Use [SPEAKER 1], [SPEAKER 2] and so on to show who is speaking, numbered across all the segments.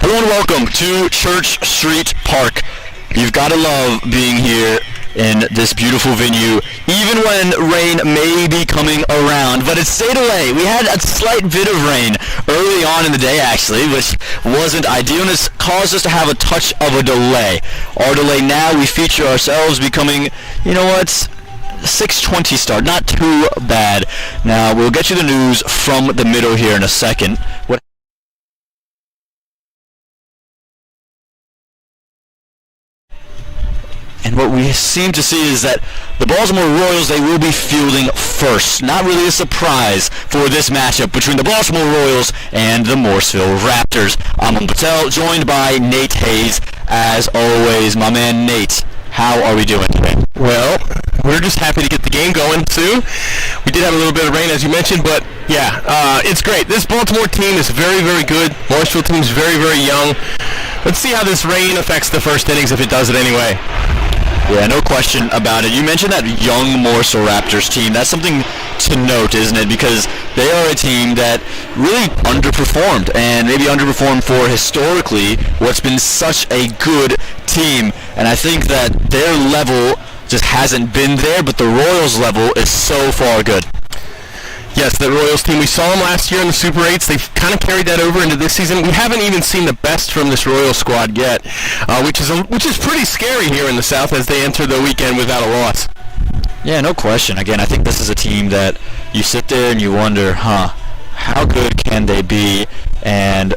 [SPEAKER 1] Hello and welcome to Church Street Park. You've got to love being here in this beautiful venue, even when rain may be coming around, but it stayed away. We had a slight bit of rain early on in the day, actually, which wasn't ideal, and it's caused us to have a touch of a delay. Our delay now, we feature ourselves becoming, 6:20 start, not too bad. Now, we'll get you the news from the middle here in a second. And what we seem to see is that the Baltimore Royals, they will be fielding first. Not really a surprise for this matchup between the Baltimore Royals and the Morrisville Raptors. I'm Patel, joined by Nate Hayes. As always, my man Nate, how are we doing today?
[SPEAKER 2] Well, we're just happy to get the game going soon. We did have a little bit of rain, as you mentioned, but yeah, it's great. This Baltimore team is very, very good. Morrisville team is very, very young. Let's see how this rain affects the first innings, if it does it anyway.
[SPEAKER 1] Yeah, no question about it. You mentioned that young Morrisville Raptors team. That's something to note, isn't it? Because they are a team that really underperformed, and maybe underperformed for historically what's been such a good team. And I think that their level just hasn't been there, but the Royals level is so far good.
[SPEAKER 2] Yes, the Royals team, we saw them last year in the Super 8s. They've kind of carried that over into this season. We haven't even seen the best from this Royals squad yet, which is pretty scary here in the South as they enter the weekend without a loss.
[SPEAKER 1] Yeah, no question. Again, I think this is a team that you sit there and you wonder, how good can they be, and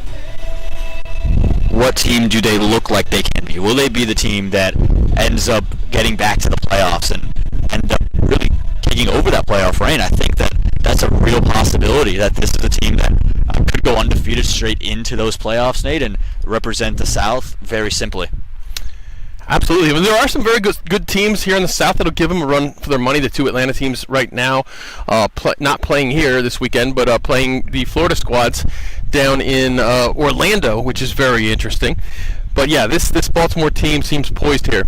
[SPEAKER 1] what team do they look like they can be? Will they be the team that ends up getting back to the playoffs and end up really taking over that playoff reign? I think that's a real possibility, that this is a team that could go undefeated straight into those playoffs, Nate, and represent the South very simply.
[SPEAKER 2] Absolutely. Well, there are some very good teams here in the South that'll give them a run for their money. The two Atlanta teams right now not playing here this weekend, but playing the Florida squads down in Orlando, which is very interesting. But yeah, this Baltimore team seems poised here.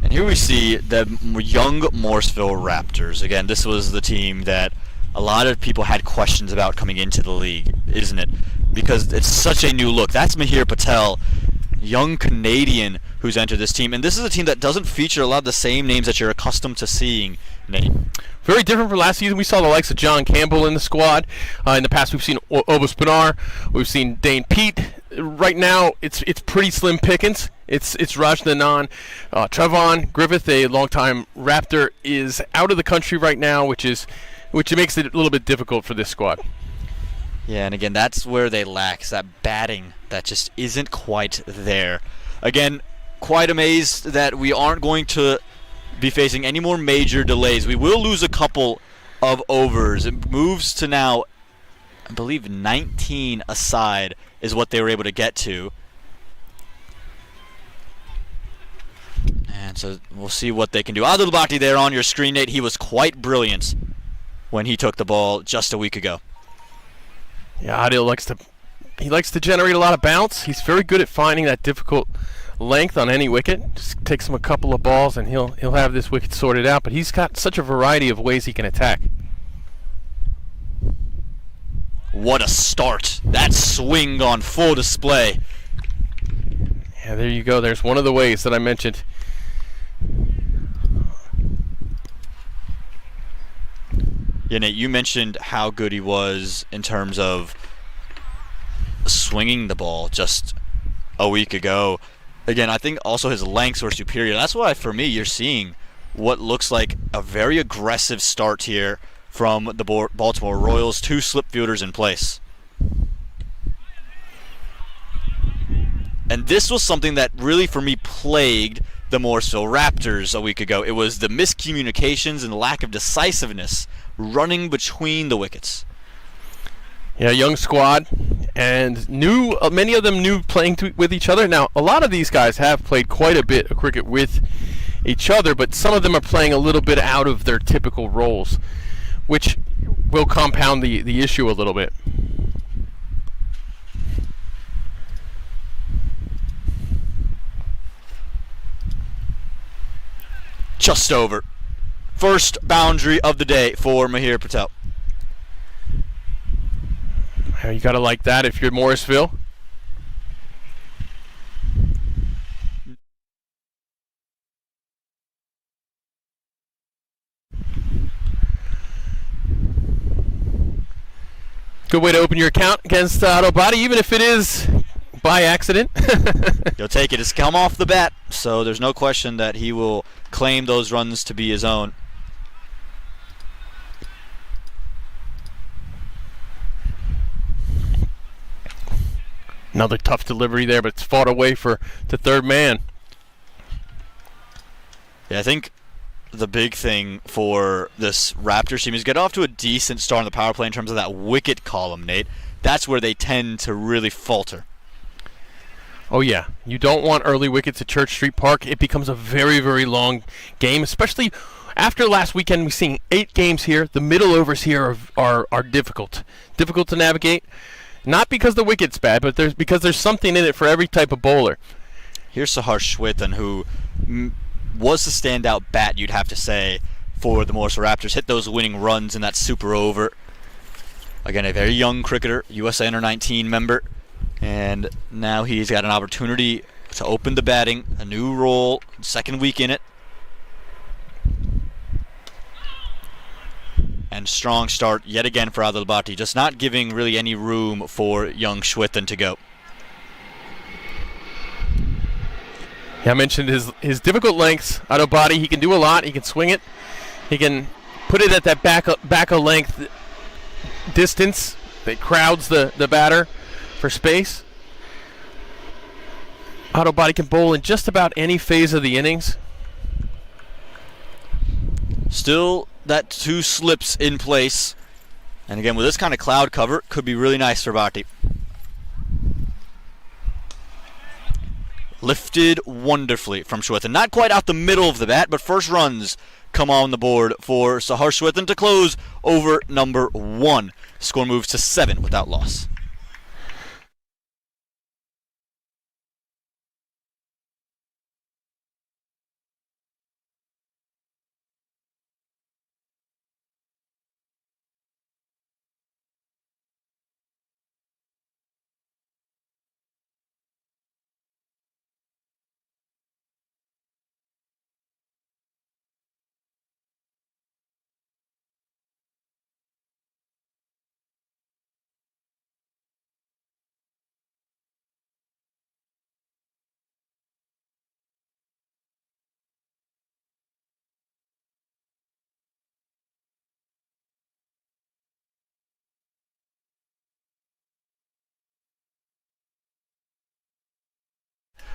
[SPEAKER 1] And here we see the young Morrisville Raptors. Again, this was the team that a lot of people had questions about coming into the league, isn't it? Because it's such a new look. That's Mahir Patel, young Canadian who's entered this team. And this is a team that doesn't feature a lot of the same names that you're accustomed to seeing, Nate.
[SPEAKER 2] Very different from last season. We saw the likes of John Campbell in the squad. In the past, we've seen Obus Pinar. We've seen Dane Pete. Right now, it's pretty slim pickings. It's Raj Nanan. Trevon Griffith, a longtime Raptor, is out of the country right now, which makes it a little bit difficult for this squad.
[SPEAKER 1] Yeah, and again, that's where they lack, that batting that just isn't quite there. Again, quite amazed that we aren't going to be facing any more major delays. We will lose a couple of overs. It moves to now, I believe, 19 aside is what they were able to get to. And so we'll see what they can do. Adil Bhakti there on your screen, Nate. He was quite brilliant when he took the ball just a week ago.
[SPEAKER 2] Yeah, Adil likes to generate a lot of bounce. He's very good at finding that difficult length on any wicket. Just takes him a couple of balls and he'll have this wicket sorted out. But he's got such a variety of ways he can attack.
[SPEAKER 1] What a start. That swing on full display.
[SPEAKER 2] Yeah, there you go. There's one of the ways that I mentioned.
[SPEAKER 1] Yeah, Nate, you mentioned how good he was in terms of swinging the ball just a week ago. Again, I think also his lengths were superior. That's why, for me, you're seeing what looks like a very aggressive start here from the Baltimore Royals. Two slip fielders in place. And this was something that really, for me, plagued the Morrisville Raptors a week ago. It was the miscommunications and lack of decisiveness running between the wickets.
[SPEAKER 2] Yeah, young squad, and many of them new playing with each other. Now, a lot of these guys have played quite a bit of cricket with each other, but some of them are playing a little bit out of their typical roles, which will compound the issue a little bit.
[SPEAKER 1] Just over. First boundary of the day for Mahir Patel.
[SPEAKER 2] You got to like that if you're Morrisville. Good way to open your account against Auto Body, even if it is by accident.
[SPEAKER 1] He'll take it. It's come off the bat, so there's no question that he will claim those runs to be his own.
[SPEAKER 2] Another tough delivery there, but it's fought away to third man.
[SPEAKER 1] Yeah, I think the big thing for this Raptors team is get off to a decent start on the power play in terms of that wicket column, Nate. That's where they tend to really falter.
[SPEAKER 2] Oh, yeah. You don't want early wickets at Church Street Park. It becomes a very, very long game, especially after last weekend. We've seen 8 games here. The middle overs here are difficult. Difficult to navigate. Not because the wicket's bad, but because there's something in it for every type of bowler.
[SPEAKER 1] Here's Sahar Shwethan, who was the standout bat, you'd have to say, for the Morrisville Raptors. Hit those winning runs in that super over. Again, a very young cricketer, USA Under-19 member. And now he's got an opportunity to open the batting, a new role, second week in it. And strong start yet again for Adil Bhatti, just not giving really any room for young Shwethan to go.
[SPEAKER 2] Yeah, I mentioned his difficult lengths. Auto Body, he can do a lot. He can swing it. He can put it at that back of length distance that crowds the batter for space. Auto Body can bowl in just about any phase of the innings.
[SPEAKER 1] Still that 2 slips in place. And again, with this kind of cloud cover, could be really nice for Bhatti. Lifted wonderfully from Shwethan. Not quite out the middle of the bat, but first runs come on the board for Sahar Shwethan to close over number 1. Score moves to 7 without loss.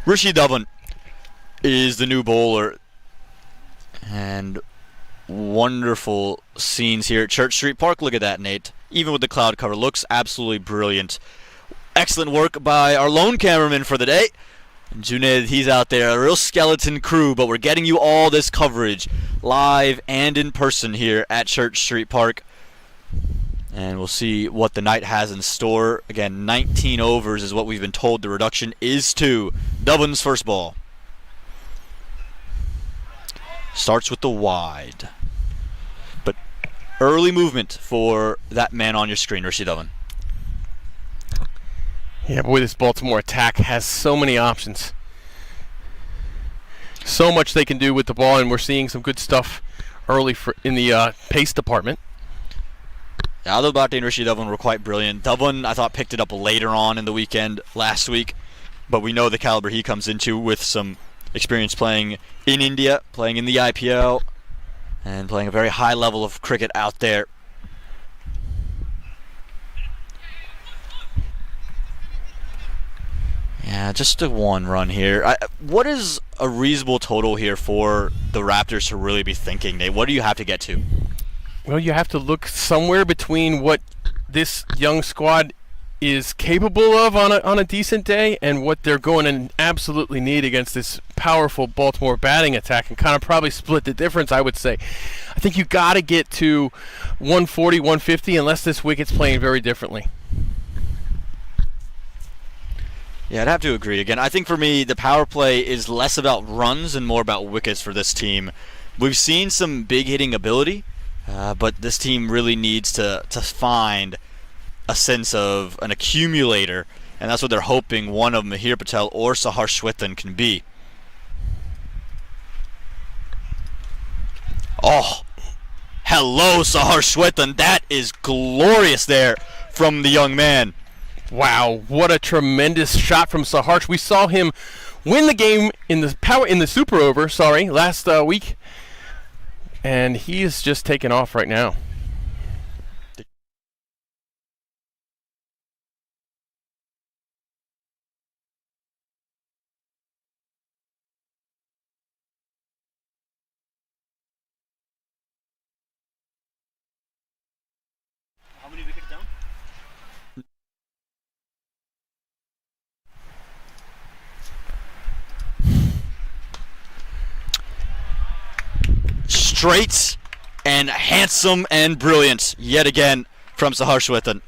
[SPEAKER 1] Rishi Dhawan is the new bowler. And wonderful scenes here at Church Street Park. Look at that, Nate. Even with the cloud cover, looks absolutely brilliant. Excellent work by our lone cameraman for the day. Junaid, he's out there, a real skeleton crew, but we're getting you all this coverage live and in person here at Church Street Park. And we'll see what the night has in store. Again, 19 overs is what we've been told the reduction is to. Dhawan's first ball. Starts with the wide. But early movement for that man on your screen, Rishi Dhawan.
[SPEAKER 2] Yeah, boy, this Baltimore attack has so many options. So much they can do with the ball, and we're seeing some good stuff early in the pace department.
[SPEAKER 1] Adil Bhatti and Rishi Dhawan were quite brilliant. Dhawan, I thought, picked it up later on in the weekend last week, but we know the caliber he comes into with some experience playing in India, playing in the IPL, and playing a very high level of cricket out there. Yeah, just a 1 run here. What is a reasonable total here for the Raptors to really be thinking, Nate? What do you have to get to?
[SPEAKER 2] Well, you have to look somewhere between what this young squad is capable of on a decent day and what they're going to absolutely need against this powerful Baltimore batting attack, and kind of probably split the difference, I would say. I think you got to get to 140, 150 unless this wicket's playing very differently.
[SPEAKER 1] Yeah, I'd have to agree. Again, I think for me, the power play is less about runs and more about wickets for this team. we've seen some big hitting ability, but this team really needs to find a sense of an accumulator, and that's what they're hoping one of Mihir Patel or Sahar Shwethan can be. Oh, hello, Sahar Shwethan. That is glorious there from the young man.
[SPEAKER 2] Wow, what a tremendous shot from Saharsh. We saw him win the game in the super over, last week, and he is just taking off right now.
[SPEAKER 1] How many wickets down? Straight and handsome and brilliant yet again from Sahar Shwethan.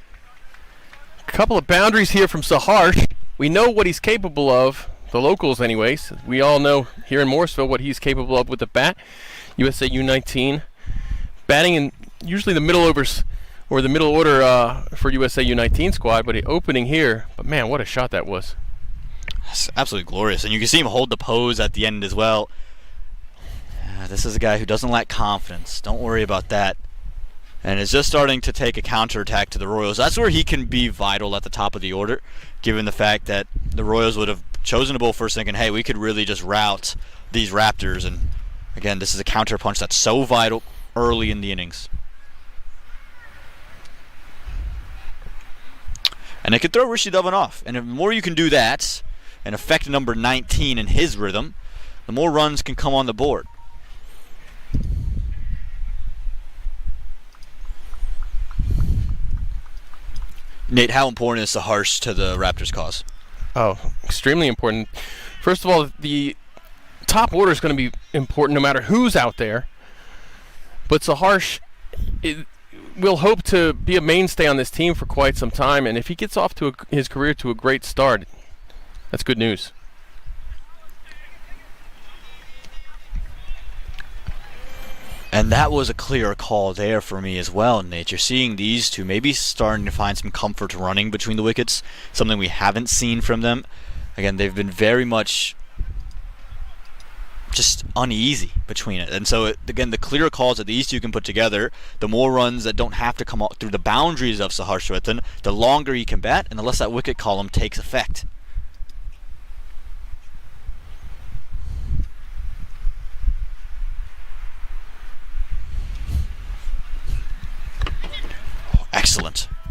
[SPEAKER 2] A couple of boundaries here from Saharsh. We know what he's capable of, the locals anyways. We all know here in Morrisville what he's capable of with the bat. USA U19. Batting in usually the middle overs or the middle order for USA U19 squad, but opening here. But man, what a shot that was.
[SPEAKER 1] That's absolutely glorious. And you can see him hold the pose at the end as well. This is a guy who doesn't lack confidence. Don't worry about that. And is just starting to take a counterattack to the Royals. That's where he can be vital at the top of the order, given the fact that the Royals would have chosen to bowl first thinking, hey, we could really just rout these Raptors. And again, this is a counterpunch that's so vital early in the innings. And it could throw Rishi Dhawan off. And the more you can do that and affect number 19 in his rhythm, the more runs can come on the board. Nate, how important is Saharsh to the Raptors' cause?
[SPEAKER 2] Oh, extremely important. First of all, the top order is going to be important no matter who's out there. But Saharsh will hope to be a mainstay on this team for quite some time, and if he gets off to his career to a great start, that's good news.
[SPEAKER 1] And that was a clear call there for me as well, Nate. You're seeing these two maybe starting to find some comfort running between the wickets, something we haven't seen from them. Again, they've been very much just uneasy between it. And so, again, the clearer calls that these two can put together, the more runs that don't have to come out through the boundaries of Sahar Shwethan, the longer he can bat, and the less that wicket column takes effect.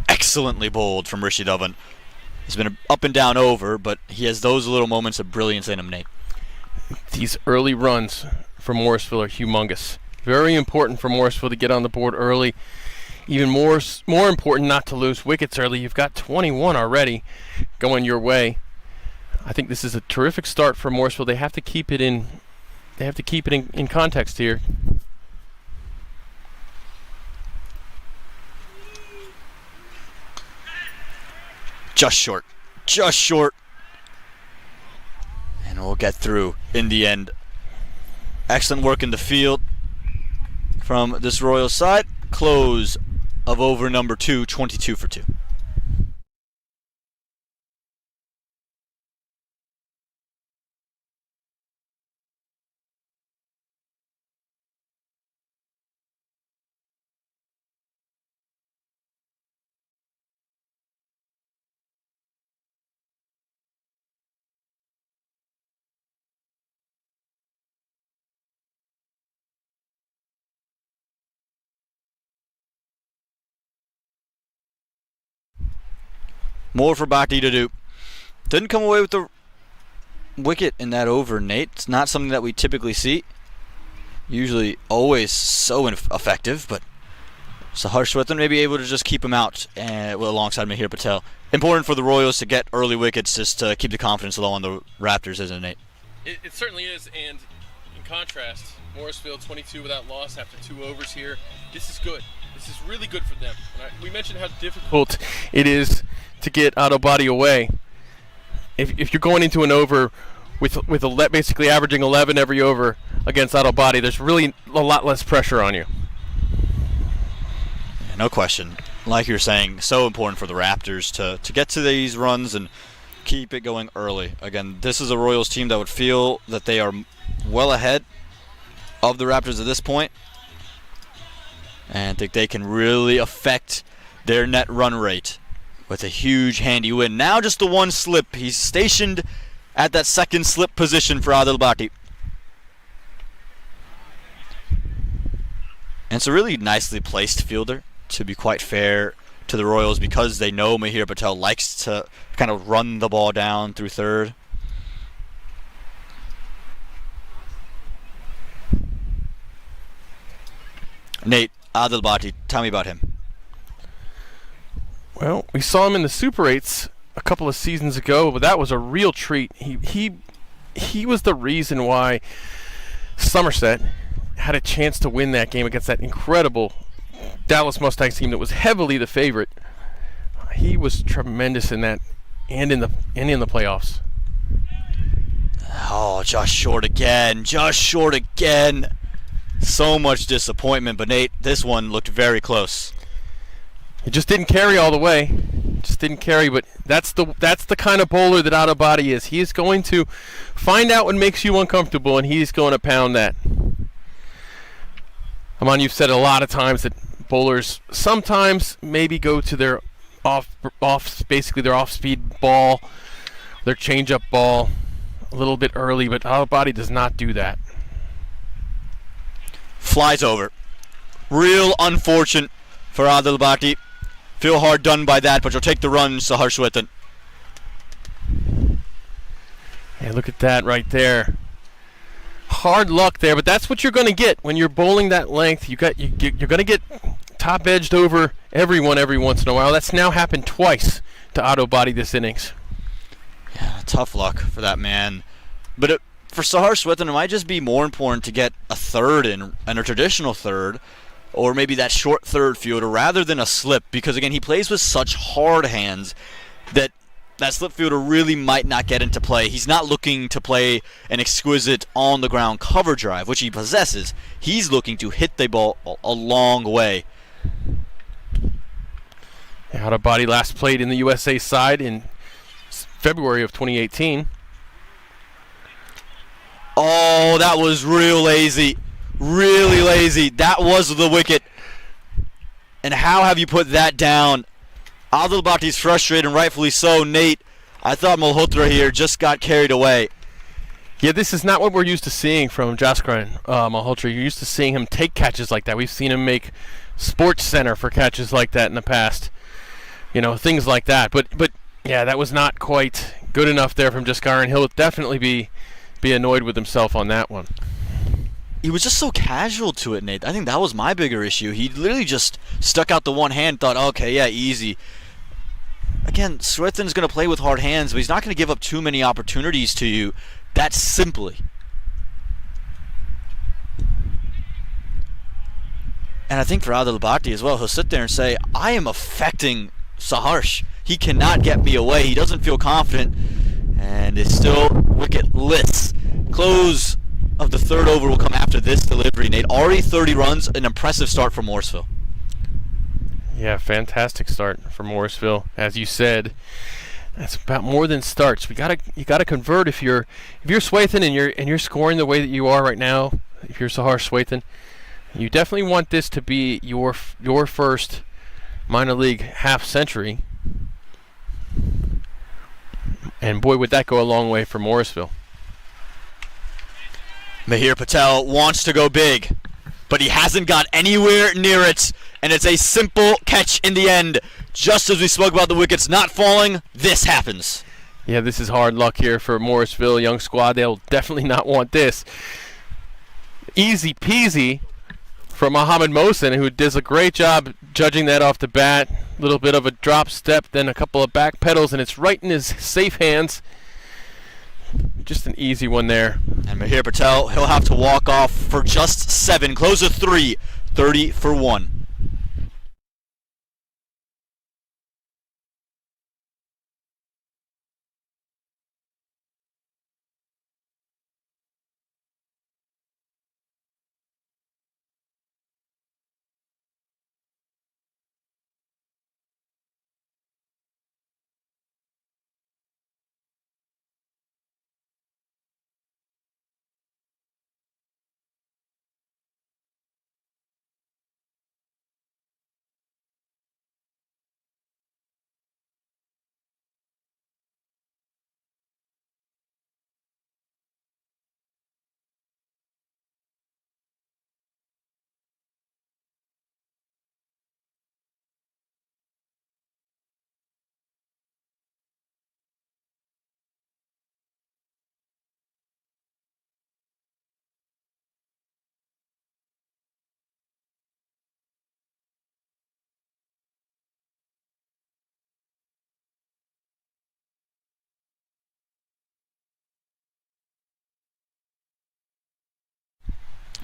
[SPEAKER 1] Excellently bowled from Rishi Dhawan. He's been up and down over, but he has those little moments of brilliance in him, Nate.
[SPEAKER 2] These early runs for Morrisville are humongous. Very important for Morrisville to get on the board early. Even more important not to lose wickets early. You've got 21 already going your way. I think this is a terrific start for Morrisville. They have to keep it in. They have to keep it in context here.
[SPEAKER 1] Just short. And we'll get through in the end. Excellent work in the field from this Royal side. Close of over number 2, 22 for 2. More for Bhakti to do. Didn't come away with the wicket in that over, Nate. It's not something that we typically see. Usually always so effective, but Sahar Shwethan may be able to just keep him out alongside Mihir Patel. Important for the Royals to get early wickets just to keep the confidence low on the Raptors, isn't it, Nate?
[SPEAKER 2] It certainly is, and in contrast, Morrisville 22 without loss after 2 overs here. This is good. This is really good for them. We mentioned how difficult it is to get out of body away. If you're going into an over basically averaging 11 every over against Auto Body, there's really a lot less pressure on you.
[SPEAKER 1] Yeah, no question. Like you're saying, so important for the Raptors to get to these runs and keep it going early. Again, this is a Royals team that would feel that they are well ahead of the Raptors at this point, and I think they can really affect their net run rate with a huge handy win. Now just the one slip. He's stationed at that second slip position for Adil Bhatti. And it's a really nicely placed fielder, to be quite fair to the Royals, because they know Mihir Patel likes to kind of run the ball down through third. Nate, Adil Bhatti, tell me about him.
[SPEAKER 2] Well, we saw him in the Super 8s a couple of seasons ago, but that was a real treat. He was the reason why Somerset had a chance to win that game against that incredible Dallas Mustangs team that was heavily the favorite. He was tremendous in that and in the playoffs.
[SPEAKER 1] Oh, just short again. Just short again. So much disappointment, but Nate, this one looked very close.
[SPEAKER 2] He just didn't carry all the way. Just didn't carry, but that's the kind of bowler that Auto Body is. He is going to find out what makes you uncomfortable, and he's going to pound that. Aman, you've said a lot of times that bowlers sometimes maybe go to their basically their off-speed ball, their change-up ball a little bit early, but Auto Body does not do that.
[SPEAKER 1] Flies over. Real unfortunate for Adil Bhatti. Feel hard done by that, but you'll take the run, Sahar Shwetan.
[SPEAKER 2] Hey, look at that right there. Hard luck there, but that's what you're going to get when you're bowling that length. You're going to get top edged over everyone every once in a while. That's now happened twice to Auto Body this innings.
[SPEAKER 1] Yeah, tough luck for that man. But for Sahar Shwetan, it might just be more important to get a third in, and a traditional third, or maybe that short third fielder, rather than a slip, because again, he plays with such hard hands that slip fielder really might not get into play. He's not looking to play an exquisite on-the-ground cover drive, which he possesses. He's looking to hit the ball a long way.
[SPEAKER 2] Auto Body last played in the USA side in February of 2018.
[SPEAKER 1] Oh, that was real lazy. Really lazy. That was the wicket. And how have you put that down? Adil Bhatti's frustrated, and rightfully so. Nate, I thought Malhotra here just got carried away.
[SPEAKER 2] Yeah, this is not what we're used to seeing from Jaskaran Malhotra. You're used to seeing him take catches like that. We've seen him make Sports Center for catches like that in the past. You know, things like that. But yeah, that was not quite good enough there from Jaskaran. He'll definitely be annoyed with himself on that one.
[SPEAKER 1] He was just so casual to it, Nate. I think that was my bigger issue. He literally just stuck out the one hand, thought, okay, yeah, easy. Again, Swethan's going to play with hard hands, but he's not going to give up too many opportunities to you that simply. And I think for Adil Bhatti as well, he'll sit there and say, I am affecting Saharsh. He cannot get me away. He doesn't feel confident, and is still wicketless. Close of the third over will come after this delivery, Nate. Already 30 runs, an impressive start for Morrisville.
[SPEAKER 2] Yeah, fantastic start for Morrisville. As you said, that's about more than starts. You gotta convert if you're Swathan and you're scoring the way that you are right now. If you're Sahar Swathan, you definitely want this to be your first minor league half century. And boy, would that go a long way for Morrisville.
[SPEAKER 1] Mihir Patel wants to go big, but he hasn't got anywhere near it, and it's a simple catch in the end. Just as we spoke about the wickets not falling, this happens.
[SPEAKER 2] Yeah, this is hard luck here for Morrisville, young squad. They'll definitely not want this. Easy peasy from Mohamed Mohsen, who does a great job judging that off the bat. A little bit of a drop step, then a couple of back pedals, and it's right in his safe hands. Just an easy one there.
[SPEAKER 1] And Mihir Patel, he'll have to walk off for just 7. Close of 3, 30 for 1.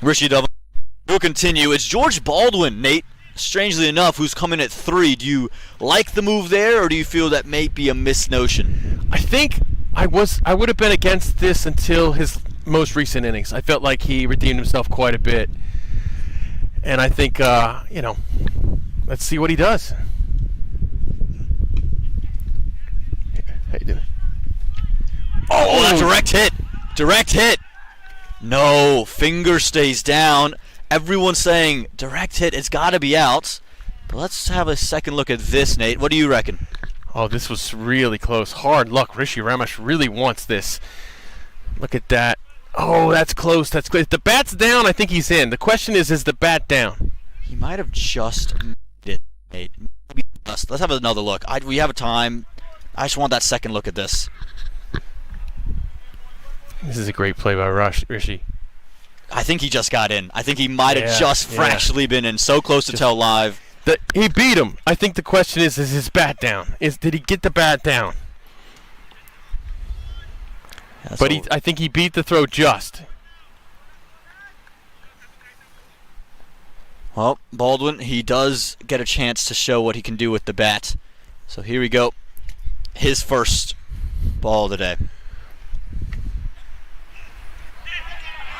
[SPEAKER 1] Rishi W. We'll continue. It's George Baldwin, Nate, strangely enough, who's coming at 3. Do you like the move there, or do you feel that may be a misnotion?
[SPEAKER 2] I think I would have been against this until his most recent innings. I felt like he redeemed himself quite a bit. And I think, let's see what he does. How you doing?
[SPEAKER 1] Oh, that direct hit. Direct hit. No, finger stays down. Everyone's saying direct hit, it's got to be out. But let's have a second look at this, Nate. What do you reckon?
[SPEAKER 2] Oh, this was really close. Hard luck. Rishi Ramesh really wants this. Look at that. Oh, that's close. That's close. If the bat's down, I think he's in. The question is the bat down?
[SPEAKER 1] He might have just made it, Nate. Maybe just. Let's have another look. We have a time. I just want that second look at this.
[SPEAKER 2] This is a great play by Rishi.
[SPEAKER 1] I think he just got in. I think he might have just fractionally been in. So close to tell live.
[SPEAKER 2] He beat him. I think the question is his bat down? Did he get the bat down? But I think he beat the throw just.
[SPEAKER 1] Well, Baldwin, he does get a chance to show what he can do with the bat. So here we go. His first ball of the day.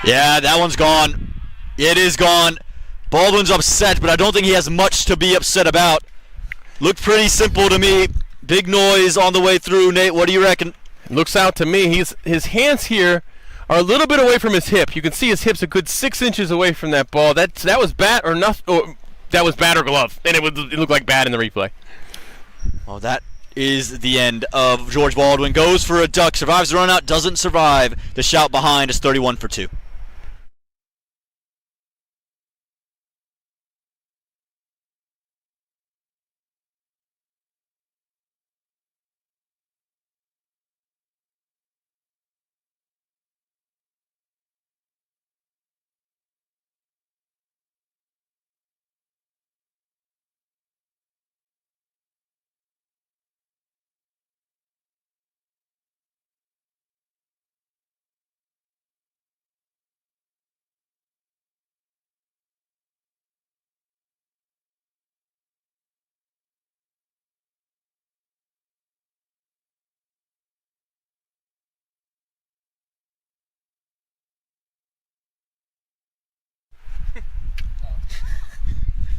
[SPEAKER 1] Yeah, that one's gone. It is gone. Baldwin's upset, but I don't think he has much to be upset about. Looked pretty simple to me. Big noise on the way through. Nate, what do you reckon?
[SPEAKER 2] Looks out to me. His hands here are a little bit away from his hip. You can see his hip's a good 6 inches away from that ball. That was bat or nothing. Or that was bat or glove, and it looked like bat in the replay.
[SPEAKER 1] Well, that is the end of George Baldwin. Goes for a duck, survives the run out, doesn't survive. The shout behind is 31 for 2.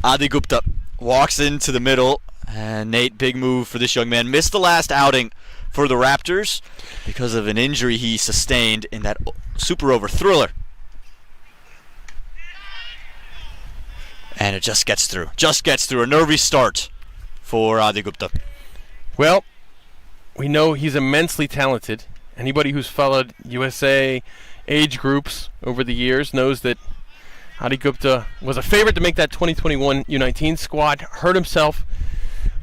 [SPEAKER 1] Adi Gupta walks into the middle, and Nate, big move for this young man. Missed the last outing for the Raptors because of an injury he sustained in that super over thriller. And it just gets through. Just gets through. A nervy start for Adi Gupta.
[SPEAKER 2] Well, we know he's immensely talented. Anybody who's followed USA age groups over the years knows that Adi Gupta was a favorite to make that 2021 U19 squad. Hurt himself,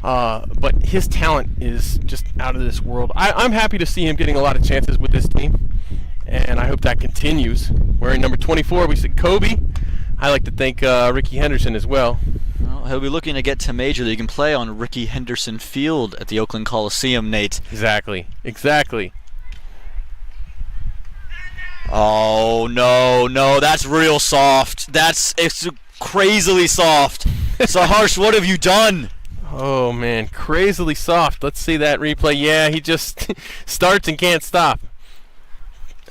[SPEAKER 2] but his talent is just out of this world. I'm happy to see him getting a lot of chances with this team, and I hope that continues. Wearing number 24, we said Kobe. I like to thank Ricky Henderson as well.
[SPEAKER 1] Well, he'll be looking to get to Major League and play on Ricky Henderson Field at the Oakland Coliseum, Nate.
[SPEAKER 2] Exactly.
[SPEAKER 1] Oh, no, that's real soft. It's crazily soft. So, Harsh, what have you done?
[SPEAKER 2] Oh, man, crazily soft. Let's see that replay. Yeah, he just starts and can't stop.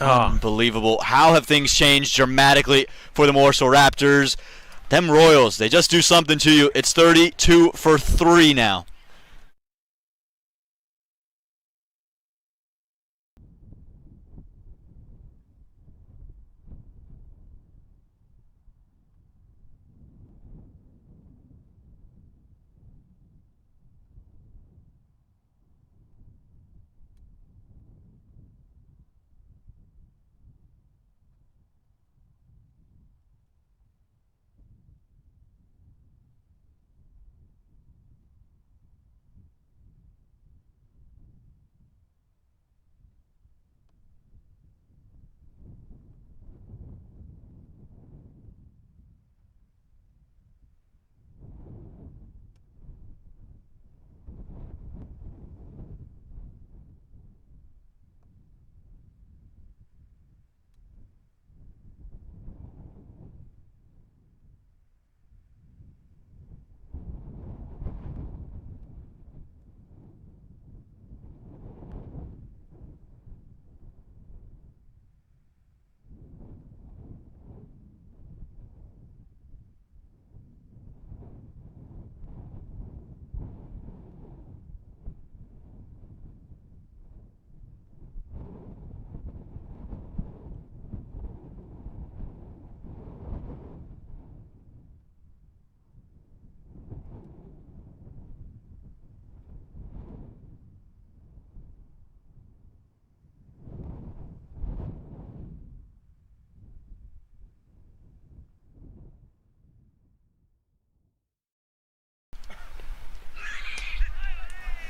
[SPEAKER 1] Unbelievable. How have things changed dramatically for the Morrisville Raptors? Them Royals, they just do something to you. It's 32 for 3 now.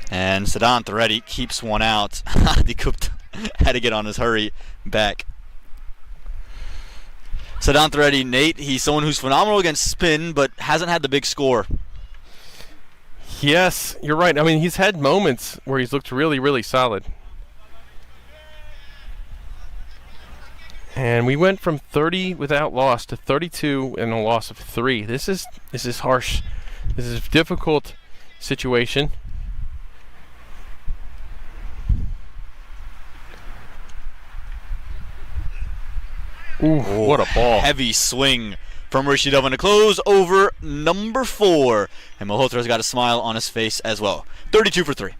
[SPEAKER 1] And Siddhant Reddy keeps one out. Adi Gupta had to get on his hurry back. Siddhant Reddy, Nate, he's someone who's phenomenal against spin, but hasn't had the big score.
[SPEAKER 2] Yes, you're right. I mean, he's had moments where he's looked really, really solid. And we went from 30 without loss to 32 and a loss of 3. This is harsh. This is a difficult situation. Ooh, what a ball.
[SPEAKER 1] Heavy swing from Rishidov to close over number 4. And Malhotra's got a smile on his face as well. 32 for 3.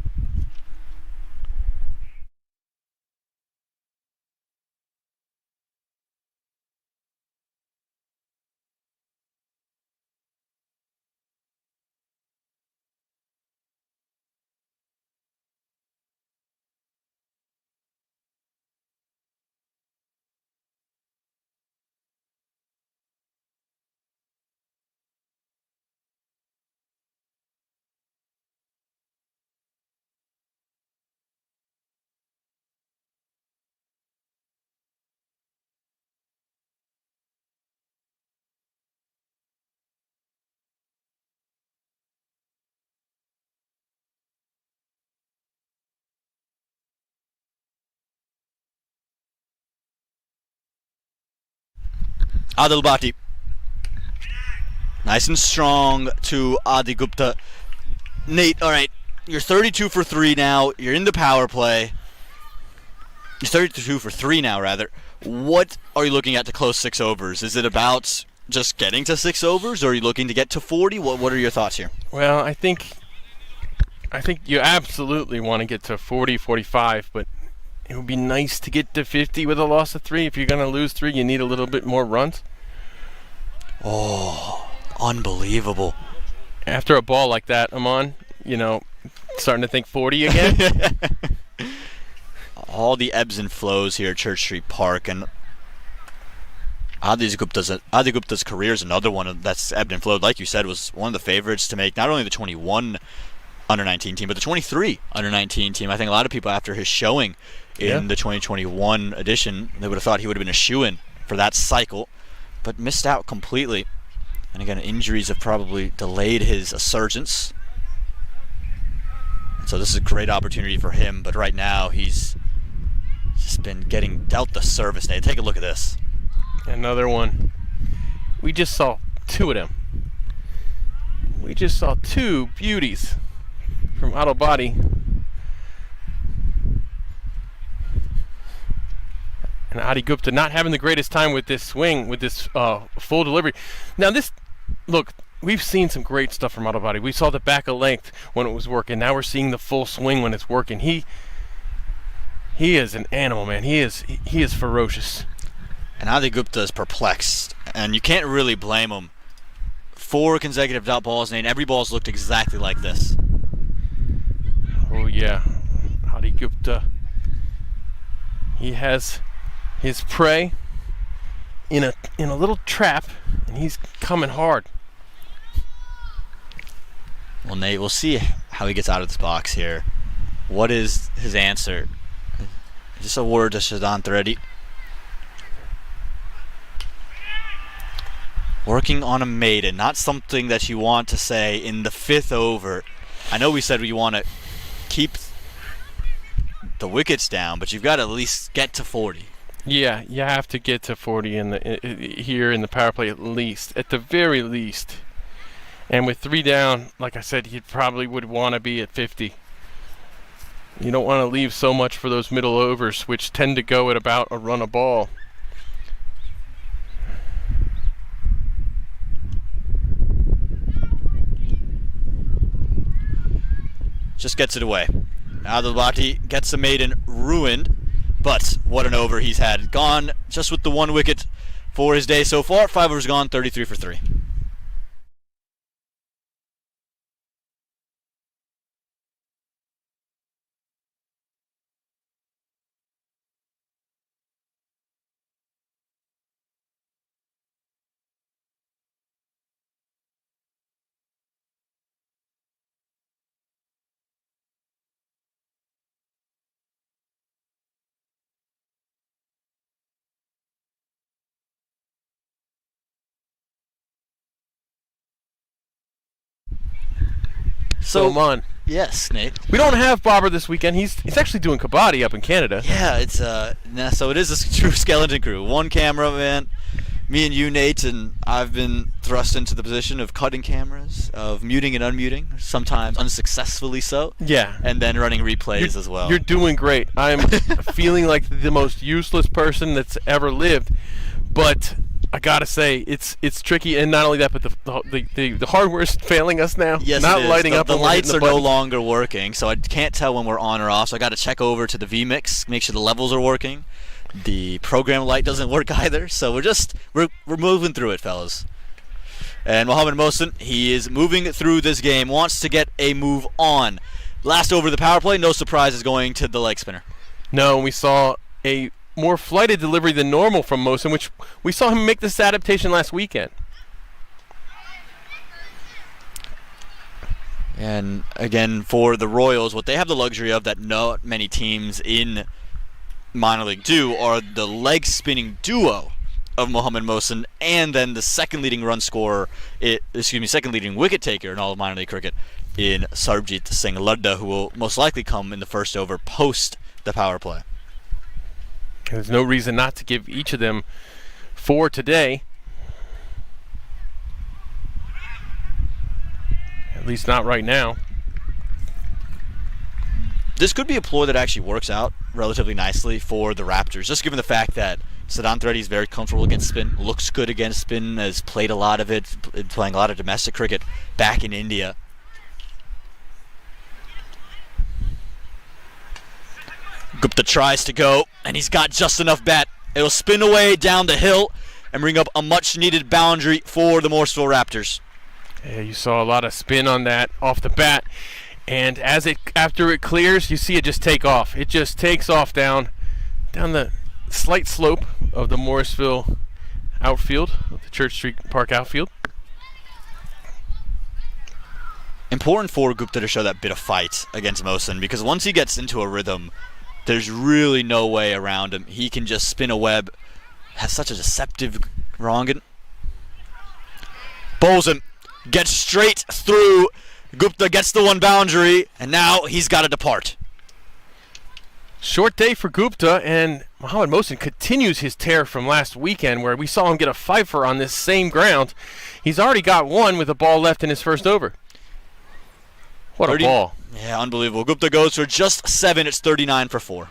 [SPEAKER 1] Adil Bhatti. Nice and strong to Adi Gupta. Nate, all right, you're 32 for 3 now. You're in the power play. You're 32 for 3 now, rather. What are you looking at to close 6 overs? Is it about just getting to 6 overs, or are you looking to get to 40? What are your thoughts here?
[SPEAKER 2] Well, I think you absolutely want to get to 40, 45, but it would be nice to get to 50 with a loss of 3. If you're going to lose 3, you need a little bit more runs.
[SPEAKER 1] Oh, unbelievable.
[SPEAKER 2] After a ball like that, Aman, starting to think 40 again.
[SPEAKER 1] All the ebbs and flows here at Church Street Park, and Adi Gupta's career is another one that's ebbed and flowed. Like you said, was one of the favorites to make not only the 21 under-19 team, but the 23 under-19 team. I think a lot of people, after his showing in the 2021 edition, they would have thought he would have been a shoo-in for that cycle, but missed out completely. And again, injuries have probably delayed his resurgence. So this is a great opportunity for him, but right now he's just been getting dealt the service. Now, take a look at this.
[SPEAKER 2] Another one. We just saw 2 of them. We just saw 2 beauties from Adil Bhatti. And Adi Gupta not having the greatest time with this swing, with this full delivery. Now look, we've seen some great stuff from Adil Bhatti. We saw the back of length when it was working. Now we're seeing the full swing when it's working. He is an animal, man. He is ferocious.
[SPEAKER 1] And Adi Gupta is perplexed, and you can't really blame him. 4 consecutive dot balls, and every ball's looked exactly like this.
[SPEAKER 2] Oh yeah, Adi Gupta. He has his prey in a little trap, and he's coming hard.
[SPEAKER 1] Well, Nate, we'll see how he gets out of this box here. What is his answer? Just a word to Siddhant Reddy. Working on a maiden, not something that you want to say in the 5th over. I know we said we want to keep the wickets down, but you've got to at least get to 40.
[SPEAKER 2] Yeah, you have to get to 40 here in the power play at the very least. And with 3 down, like I said, you probably would want to be at 50. You don't want to leave so much for those middle overs, which tend to go at about a run a ball.
[SPEAKER 1] Just gets it away. Adil Bhatti gets the maiden ruined, but what an over he's had. Gone just with the 1 wicket for his day so far. 5 overs gone, 33 for 3.
[SPEAKER 2] So on.
[SPEAKER 1] Yes, Nate.
[SPEAKER 2] We don't have Bobber this weekend. He's actually doing kabaddi up in Canada.
[SPEAKER 1] Yeah, it's so it is a true skeleton crew. One cameraman, me and you, Nate, and I've been thrust into the position of cutting cameras, of muting and unmuting, sometimes unsuccessfully so.
[SPEAKER 2] Yeah.
[SPEAKER 1] And then running replays as well.
[SPEAKER 2] You're doing great. I'm feeling like the most useless person that's ever lived, but I gotta say it's tricky, and not only that, but the hardware is failing us now.
[SPEAKER 1] Yes,
[SPEAKER 2] not
[SPEAKER 1] it is.
[SPEAKER 2] lighting up.
[SPEAKER 1] The lights are no
[SPEAKER 2] buttons.
[SPEAKER 1] longer working, so I can't tell when we're on or off. So I got to check over to the vMix, make sure the levels are working. The program light doesn't work either, so we're moving through it, fellas. And Mohamed Mohsen, he is moving through this game, wants to get a move on. Last over the power play, no surprise, is going to the leg spinner.
[SPEAKER 2] No, we saw a more flighted delivery than normal from Mohsen, which we saw him make this adaptation last weekend.
[SPEAKER 1] And again, for the Royals, what they have the luxury of that not many teams in minor league do are the leg spinning duo of Mohamed Mohsen and then the second leading run scorer, second leading wicket taker in all of minor league cricket in Sarbjit Singh Ladda, who will most likely come in the first over post the power play.
[SPEAKER 2] There's no reason not to give each of them 4 today. At least not right now.
[SPEAKER 1] This could be a ploy that actually works out relatively nicely for the Raptors, just given the fact that Sadan Reddy is very comfortable against spin, looks good against spin, has played a lot of it, playing a lot of domestic cricket back in India. Gupta tries to go, and he's got just enough bat. It'll spin away down the hill and bring up a much-needed boundary for the Morrisville Raptors.
[SPEAKER 2] Yeah, you saw a lot of spin on that off the bat, and after it clears, you see it just take off. It just takes off down the slight slope of the Morrisville outfield, the Church Street Park outfield.
[SPEAKER 1] Important for Gupta to show that bit of fight against Mohsen, because once he gets into a rhythm, there's really no way around him. He can just spin a web. Has such a deceptive Rangan. Bowls him. Gets straight through. Gupta gets the one boundary, and now he's got to depart.
[SPEAKER 2] Short day for Gupta, and Mohamed Mohsen continues his tear from last weekend where we saw him get a fifer on this same ground. He's already got one with a ball left in his first over. What a ball.
[SPEAKER 1] Yeah, unbelievable. Gupta goes for just 7. It's 39 for 4.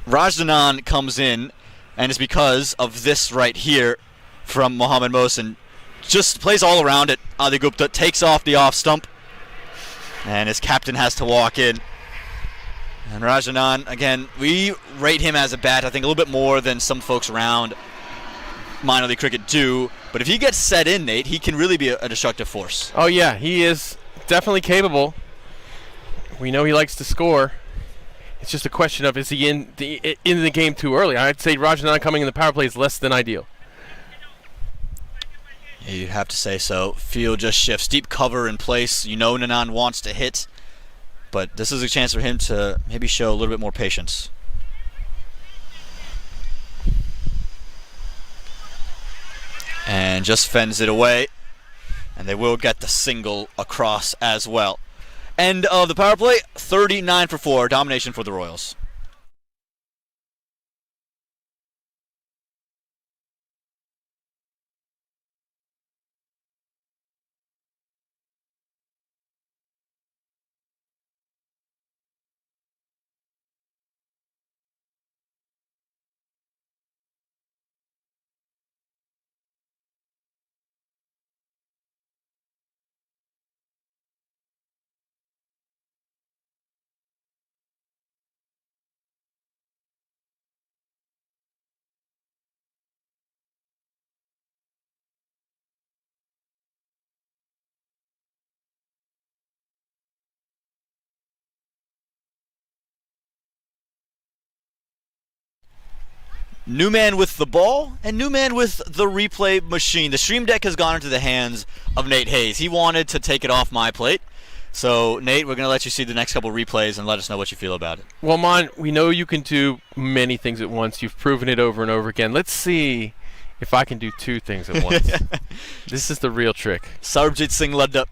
[SPEAKER 1] Rajdanan comes in, and it's because of this right here from Mohamed Mohsen. Just plays all around it. Adi Gupta takes off the off stump, and his captain has to walk in. And Rajdanan, again, we rate him as a bat, I think, a little bit more than some folks around minor league cricket do. But if he gets set in, Nate, he can really be a destructive force.
[SPEAKER 2] Oh, yeah, he is definitely capable. We know he likes to score. It's just a question of, is he in the game too early? I'd say Rajdanan coming in the power play is less than ideal.
[SPEAKER 1] Yeah, you'd have to say so. Field just shifts. Deep cover in place. You know Nanan wants to hit. But this is a chance for him to maybe show a little bit more patience. And just fends it away. And they will get the single across as well. End of the power play, 39 for 4, domination for the Royals. New man with the ball and new man with the replay machine. The stream deck has gone into the hands of Nate Hayes. He wanted to take it off my plate. So, Nate, we're going to let you see the next couple replays and let us know what you feel about it.
[SPEAKER 2] Well, Mon, we know you can do many things at once. You've proven it over and over again. Let's see if I can do two things at once. This is the real trick.
[SPEAKER 1] Sarbjit Singh Ladda,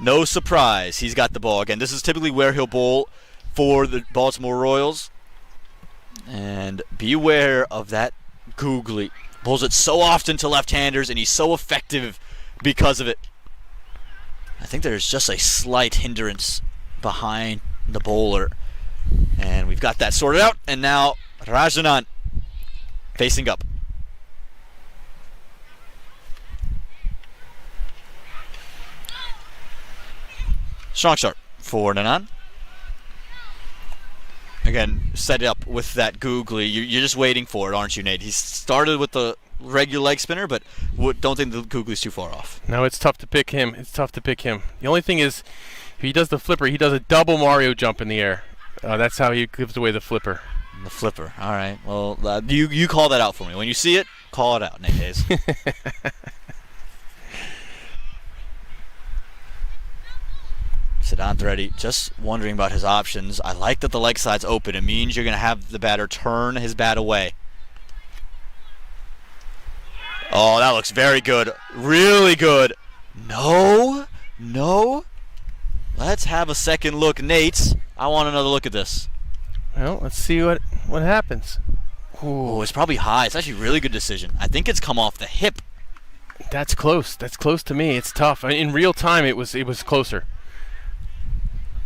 [SPEAKER 1] no surprise, he's got the ball again. This is typically where he'll bowl for the Baltimore Royals. And beware of that googly. Bowls it so often to left-handers, and he's so effective because of it. I think there's just a slight hindrance behind the bowler. And we've got that sorted out. And now Rajanan facing up. Strong start for Nanan. Again, set up with that googly. You're just waiting for it, aren't you, Nate? He started with the regular leg spinner, but don't think the googly's too far off.
[SPEAKER 2] No, it's tough to pick him. The only thing is, if he does the flipper, he does a double Mario jump in the air. That's how he gives away the flipper.
[SPEAKER 1] The flipper. All right. Well, you call that out for me. When you see it, call it out, Nate Hayes. Siddhant Reddy, just wondering about his options. I like that the leg side's open. It means you're going to have the batter turn his bat away. Oh, that looks very good. Really good. No. Let's have a second look, Nate. I want another look at this.
[SPEAKER 2] Well, let's see what happens.
[SPEAKER 1] Oh, it's probably high. It's actually a really good decision. I think it's come off the hip.
[SPEAKER 2] That's close. That's close to me. It's tough. In real time, it was closer.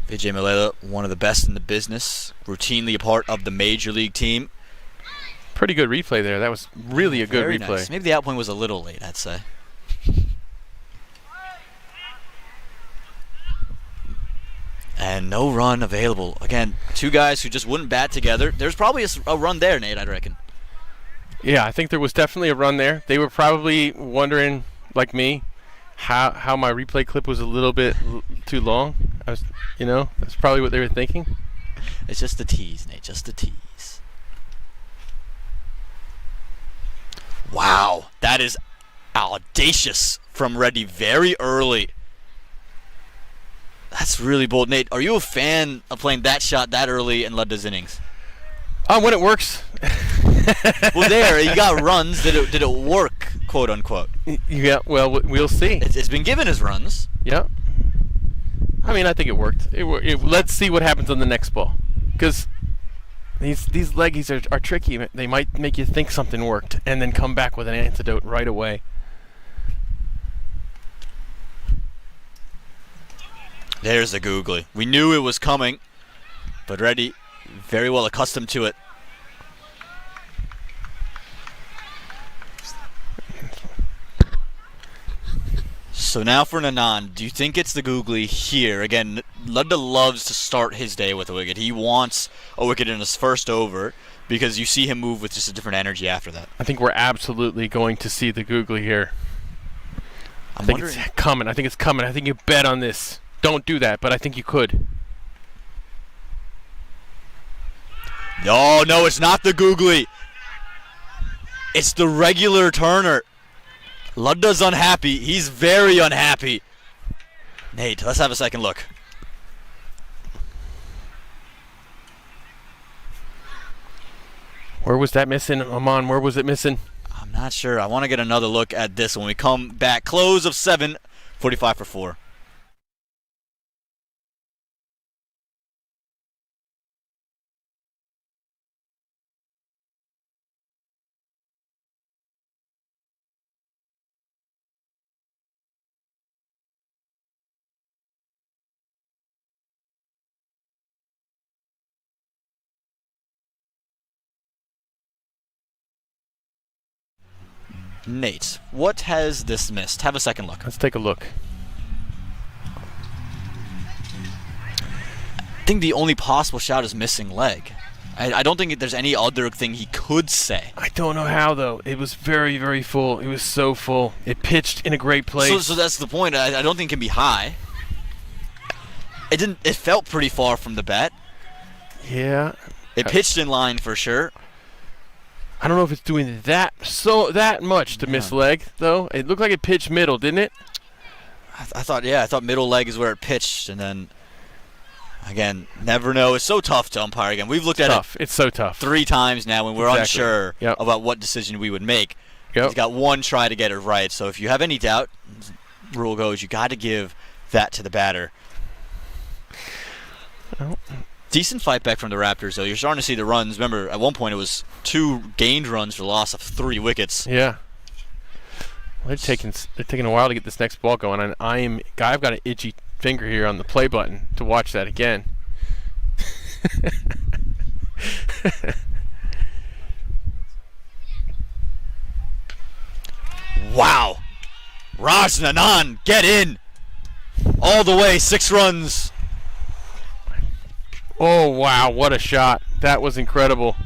[SPEAKER 1] Vijay Mallela, one of the best in the business, routinely a part of the Major League team.
[SPEAKER 2] Pretty good replay there. That was really a good
[SPEAKER 1] Very
[SPEAKER 2] replay.
[SPEAKER 1] Nice. Maybe the outpoint was a little late, I'd say. And no run available. Again, two guys who just wouldn't bat together. There's probably a run there, Nate, I'd reckon.
[SPEAKER 2] Yeah, I think there was definitely a run there. They were probably wondering, like me, how my replay clip was a little bit too long. That's probably what they were thinking.
[SPEAKER 1] It's just a tease, Nate, just a tease. Wow, that is audacious from Reddy very early. That's really bold. Nate, are you a fan of playing that shot that early in Ladda's innings?
[SPEAKER 2] When it works.
[SPEAKER 1] Well, there, you got runs. Did it work, quote unquote?
[SPEAKER 2] Yeah, well, we'll see.
[SPEAKER 1] It's been given as runs.
[SPEAKER 2] Yeah. I mean, I think it worked. Let's see what happens on the next ball. Because these leggies are tricky. They might make you think something worked and then come back with an antidote right away.
[SPEAKER 1] There's the googly. We knew it was coming, but Reddy very well accustomed to it. So now for Nanan, do you think it's the googly here? Again, Ladda loves to start his day with a wicket. He wants a wicket in his first over because you see him move with just a different energy after that.
[SPEAKER 2] I think we're absolutely going to see the googly here. I think it's coming. I think you bet on this. Don't do that, but I think you could.
[SPEAKER 1] Oh, no, it's not the googly. It's the regular turner. Ladda's unhappy. He's very unhappy. Nate, let's have a second look.
[SPEAKER 2] Where was that missing, Aman? Where was it missing?
[SPEAKER 1] I'm not sure. I want to get another look at this when we come back. Close of 7, 45 for 4. Nate, what has this missed? Have a second look.
[SPEAKER 2] Let's take a look.
[SPEAKER 1] I think the only possible shot is missing leg. I don't think there's any other thing he could say.
[SPEAKER 2] I don't know how, though. It was very, very full. It was so full. It pitched in a great place.
[SPEAKER 1] So that's the point. I don't think it can be high. It felt pretty far from the bat.
[SPEAKER 2] Yeah.
[SPEAKER 1] It pitched in line for sure.
[SPEAKER 2] I don't know if it's doing that much to miss leg, though. It looked like it pitched middle, didn't it?
[SPEAKER 1] I thought middle leg is where it pitched, and then again, never know. It's so tough to umpire again. We've looked at it.
[SPEAKER 2] It's so tough.
[SPEAKER 1] 3 times now when we're unsure about what decision we would make.
[SPEAKER 2] Yep.
[SPEAKER 1] He's got one try to get it right. So if you have any doubt, rule goes, you got to give that to the batter.
[SPEAKER 2] Oh.
[SPEAKER 1] Decent fight back from the Raptors, though. You're starting to see the runs. Remember, at one point it was 2 gained runs for the loss of 3 wickets.
[SPEAKER 2] Yeah. They're taking a while to get this next ball going, and I've got an itchy finger here on the play button to watch that again.
[SPEAKER 1] Wow. Raj Nanan, get in. All the way, 6 runs.
[SPEAKER 2] Oh, wow, what a shot. That was incredible.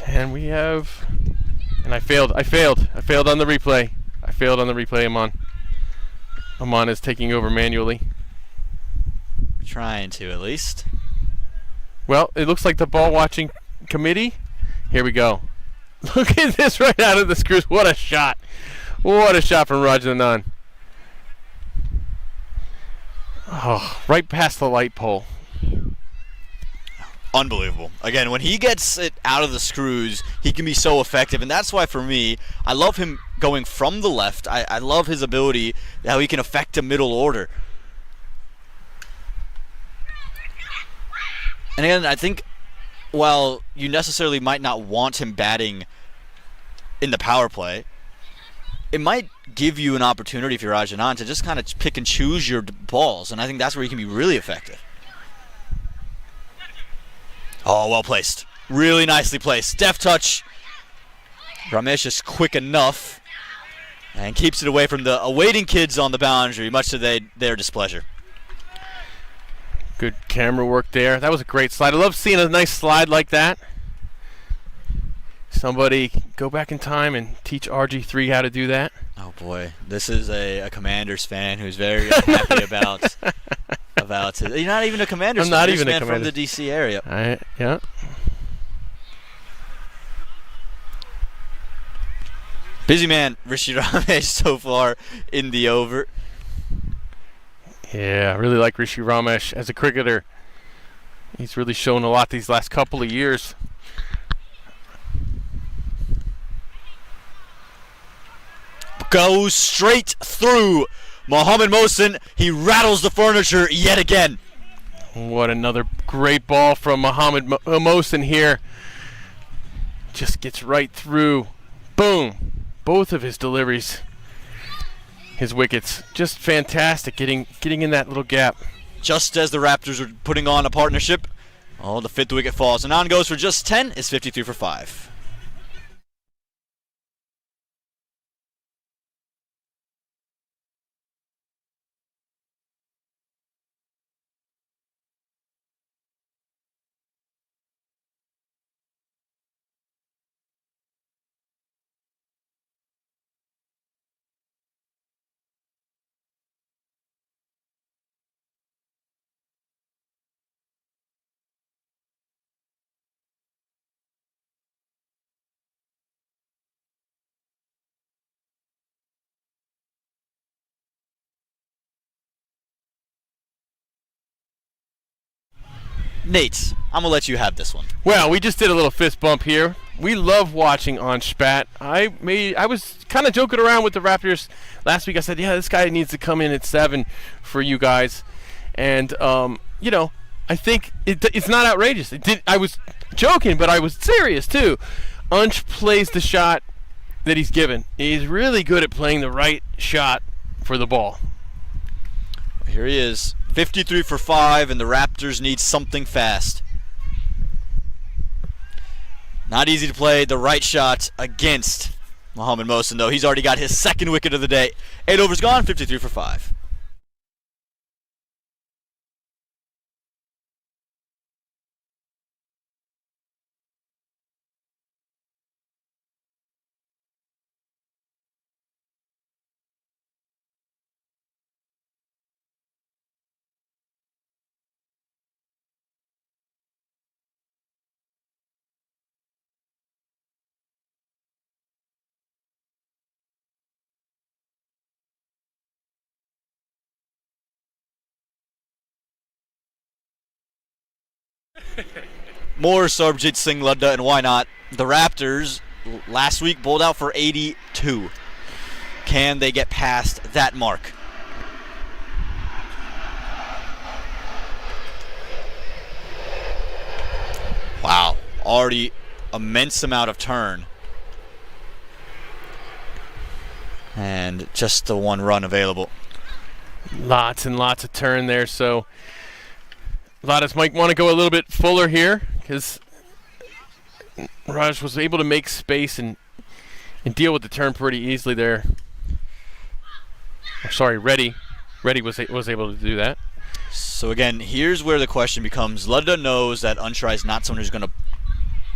[SPEAKER 2] And we have... And I failed on the replay. Aman is taking over manually.
[SPEAKER 1] Trying to, at least.
[SPEAKER 2] Well, it looks like the ball watching committee. Here we go. Look at this right out of the screws. What a shot. What a shot from Raj Nanan. Oh, right past the light pole.
[SPEAKER 1] Unbelievable. Again, when he gets it out of the screws, he can be so effective. And that's why, for me, I love him going from the left. I love his ability, how he can affect a middle order. And again, I think while you necessarily might not want him batting in the power play, it might give you an opportunity, if you're Rajanan, to just kind of pick and choose your balls. And I think that's where he can be really effective. Oh, well placed. Really nicely placed. Deft touch. Ramesh is quick enough and keeps it away from the awaiting kids on the boundary, much to their displeasure.
[SPEAKER 2] Good camera work there. That was a great slide. I love seeing a nice slide like that. Somebody go back in time and teach RG3 how to do that.
[SPEAKER 1] Oh, boy. This is a Commanders fan who's very unhappy about it. You're not even a Commanders fan.
[SPEAKER 2] I'm not
[SPEAKER 1] You're
[SPEAKER 2] even a
[SPEAKER 1] fan
[SPEAKER 2] Commanders
[SPEAKER 1] from the D.C. area.
[SPEAKER 2] Yeah.
[SPEAKER 1] Busy man, Rishi Ramesh so far in the over.
[SPEAKER 2] Yeah, I really like Rishi Ramesh as a cricketer. He's really shown a lot these last couple of years.
[SPEAKER 1] Goes straight through Mohammad Mohsin. He rattles the furniture yet again.
[SPEAKER 2] What another great ball from Mohammad Mohsin here. Just gets right through. Boom. Both of his deliveries. His wickets. Just fantastic getting in that little gap.
[SPEAKER 1] Just as the Raptors are putting on a partnership, the 5th wicket falls. And on goes for just 10 is 53 for 5. Nate, I'm going to let you have this one.
[SPEAKER 2] Well, we just did a little fist bump here. We love watching on Spat. I was kind of joking around with the Raptors last week. I said, yeah, this guy needs to come in at 7 for you guys. And, I think it's not outrageous. I was joking, but I was serious, too. Unch plays the shot that he's given. He's really good at playing the right shot for the ball.
[SPEAKER 1] Here he is. 53 for 5, and the Raptors need something fast. Not easy to play the right shot against Mohammad Mohsin, though. He's already got his 2nd wicket of the day. 8 overs gone, 53 for 5. more Sarbjit Singh Ludda, and why not? The Raptors last week bowled out for 82. Can they get past that mark? Wow, already immense amount of turn. And just the one run available.
[SPEAKER 2] Lots and lots of turn there, so a lot of us might want to go a little bit fuller here because Raj was able to make space and deal with the turn pretty easily there. Oh, sorry, Reddy was able to do that.
[SPEAKER 1] So again, here's where the question becomes, Ludda knows that Unsrai is not someone who's going to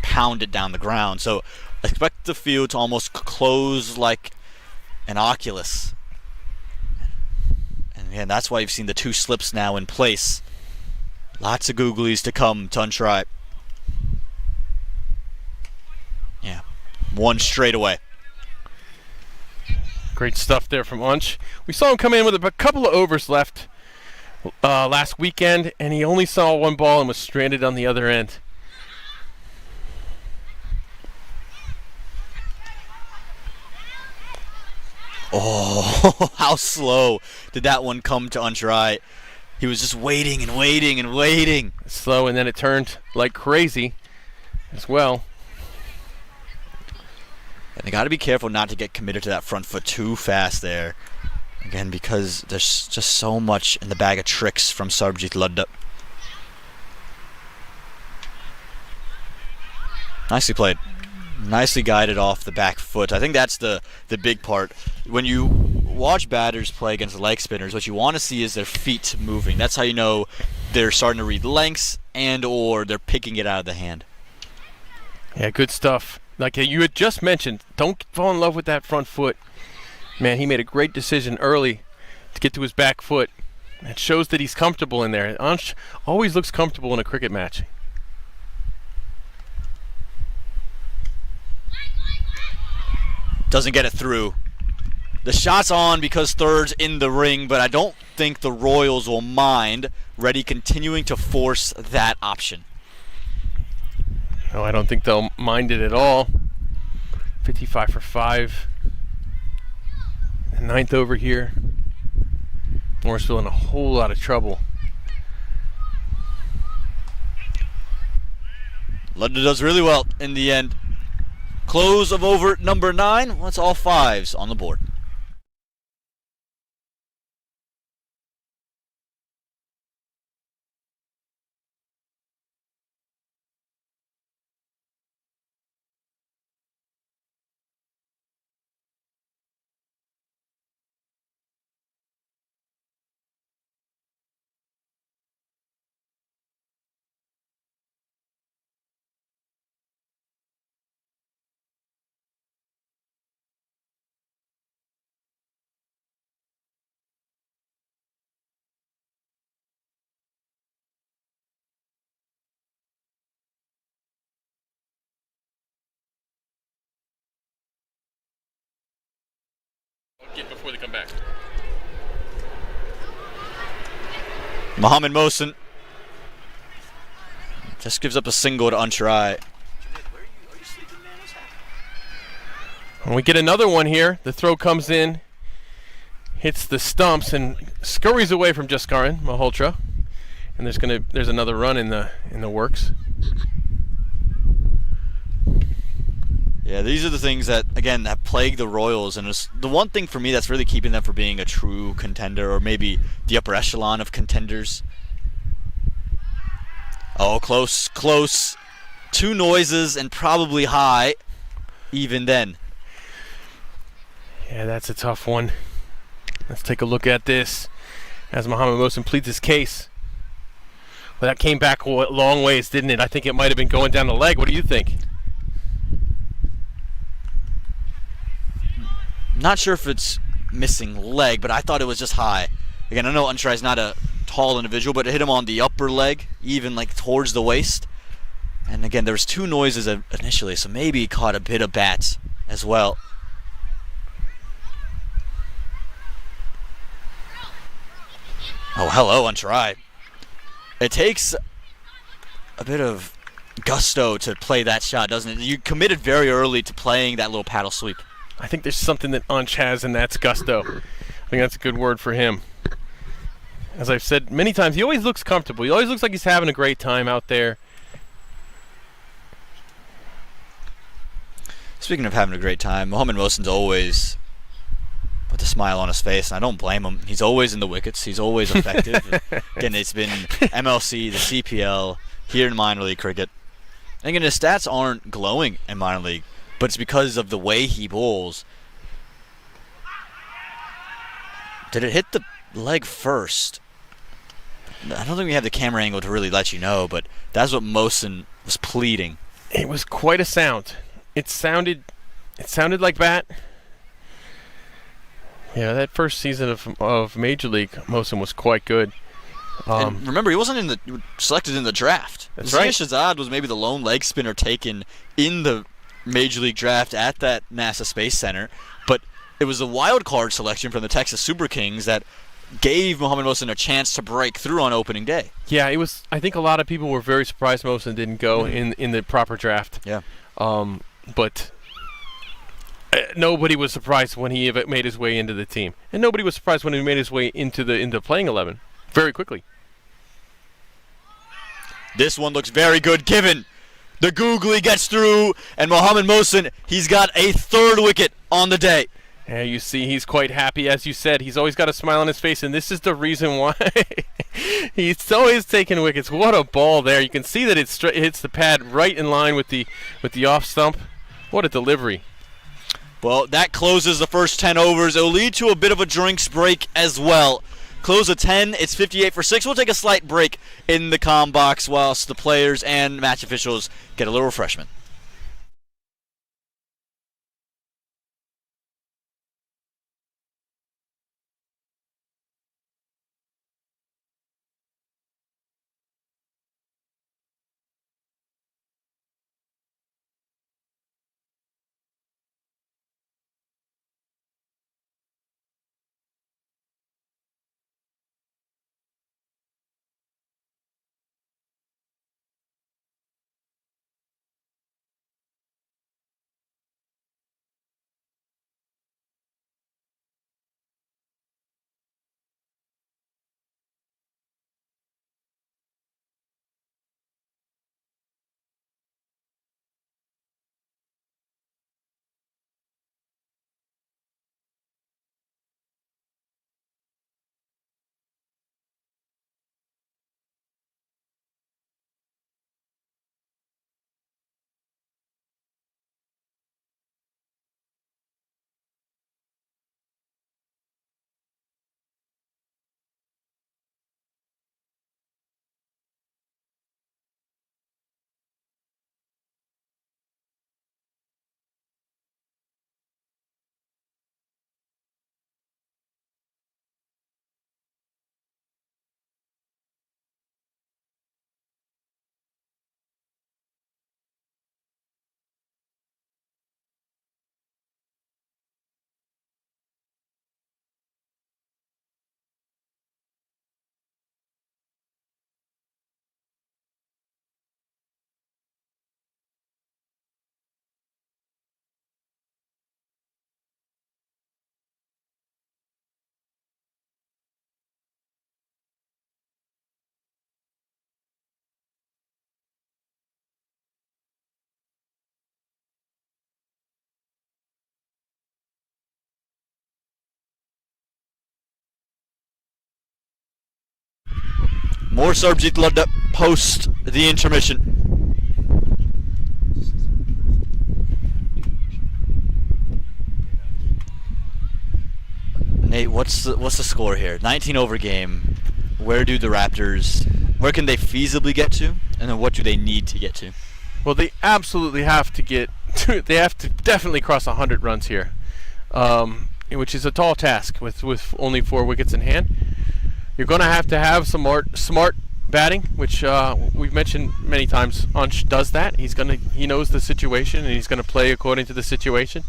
[SPEAKER 1] pound it down the ground, so expect the field to almost close like an oculus. And again, that's why you've seen the 2 slips now in place. Lots of googlies to come to Unsrai. Yeah, 1 straight away.
[SPEAKER 2] Great stuff there from Unch. We saw him come in with a couple of overs left last weekend, and he only saw 1 ball and was stranded on the other end.
[SPEAKER 1] Oh, how slow did that one come to Unsrai? He was just waiting and waiting and waiting.
[SPEAKER 2] Slow, and then it turned like crazy as well.
[SPEAKER 1] And they got to be careful not to get committed to that front foot too fast there. Again, because there's just so much in the bag of tricks from Sarbjit Ludda. Nicely played. Nicely guided off the back foot. I think that's the big part. When you watch batters play against leg spinners, what you want to see is their feet moving. That's how you know they're starting to read lengths and or they're picking it out of the hand.
[SPEAKER 2] Yeah, good stuff. Like you had just mentioned, don't fall in love with that front foot. Man, he made a great decision early to get to his back foot. It shows that he's comfortable in there. Ansh always looks comfortable in a cricket match.
[SPEAKER 1] Doesn't get it through. The shot's on because third's in the ring, but I don't think the Royals will mind Reddy continuing to force that option.
[SPEAKER 2] No, I don't think they'll mind it at all. 55 for 5. The 9th over here. Morrisville in a whole lot of trouble.
[SPEAKER 1] Ludda does really well in the end. Close of over number 9. Well, it's all 5s on the board.
[SPEAKER 2] Get before they come back.
[SPEAKER 1] Mohamed Mohsen just gives up a single to Unsrai.
[SPEAKER 2] When we get another one here, the throw comes in, hits the stumps, and scurries away from Jaskaran Malhotra. And there's another run in the works.
[SPEAKER 1] Yeah, these are the things that, again, that plague the Royals, and it's the one thing for me that's really keeping them from being a true contender, or maybe the upper echelon of contenders. Oh, close, close. 2 noises and probably high, even then.
[SPEAKER 2] Yeah, that's a tough one. Let's take a look at this as Mohamed Mohsen pleads his case. Well, that came back a long ways, didn't it? I think it might have been going down the leg. What do you think?
[SPEAKER 1] Not sure if it's missing leg, but I thought it was just high. Again, I know Unsrai's not a tall individual, but it hit him on the upper leg, even like towards the waist. And again, there was 2 noises initially, so maybe he caught a bit of bats as well. Oh, hello, Unsrai. It takes a bit of gusto to play that shot, doesn't it? You committed very early to playing that little paddle sweep.
[SPEAKER 2] I think there's something that Unch has, and that's gusto. I think that's a good word for him. As I've said many times, he always looks comfortable. He always looks like he's having a great time out there.
[SPEAKER 1] Speaking of having a great time, Mohamed Mohsen's always with a smile on his face, and I don't blame him. He's always in the wickets. He's always effective. Again, it's been MLC, the CPL, here in minor league cricket. And again, his stats aren't glowing in minor league, but it's because of the way he bowls. Did it hit the leg first? I don't think we have the camera angle to really let you know, but that's what Mohsen was pleading.
[SPEAKER 2] It was quite a sound. It sounded like bat. Yeah, that first season of Major League, Mohsen was quite good.
[SPEAKER 1] And remember, he wasn't selected in the draft.
[SPEAKER 2] That's right.
[SPEAKER 1] Shazad was maybe the lone leg spinner taken in the Major League draft at that NASA Space Center, but it was a wild card selection from the Texas Super Kings that gave Mohamed Mohsen a chance to break through on opening day.
[SPEAKER 2] Yeah, it was. I think a lot of people were very surprised Mohsen didn't go in the proper draft.
[SPEAKER 1] Yeah.
[SPEAKER 2] But nobody was surprised when he made his way into the team, and nobody was surprised when he made his way into playing 11 very quickly.
[SPEAKER 1] This one looks very good given the googly gets through, and Mohamed Mohsen, he's got a third wicket on the day.
[SPEAKER 2] Yeah, you see he's quite happy. As you said, he's always got a smile on his face, and this is the reason why he's always taking wickets. What a ball there. You can see that it hits the pad right in line with the off stump. What a delivery.
[SPEAKER 1] Well, that closes the first 10 overs. It'll lead to a bit of a drinks break as well. Close of 10, it's 58 for 6. We'll take a slight break in the comm box whilst the players and match officials get a little refreshment. More Sarbjeet Ladda post the intermission. Nate, what's the score here? 19 over game. Where do the Raptors, where can they feasibly get to, and then what do they need to get to?
[SPEAKER 2] Well, they absolutely have to get to, they have to definitely cross 100 runs here, which is a tall task with only 4 wickets in hand. You're going to have some more smart batting, which we've mentioned many times. Unch does that. He knows the situation, and he's going to play according to the situation.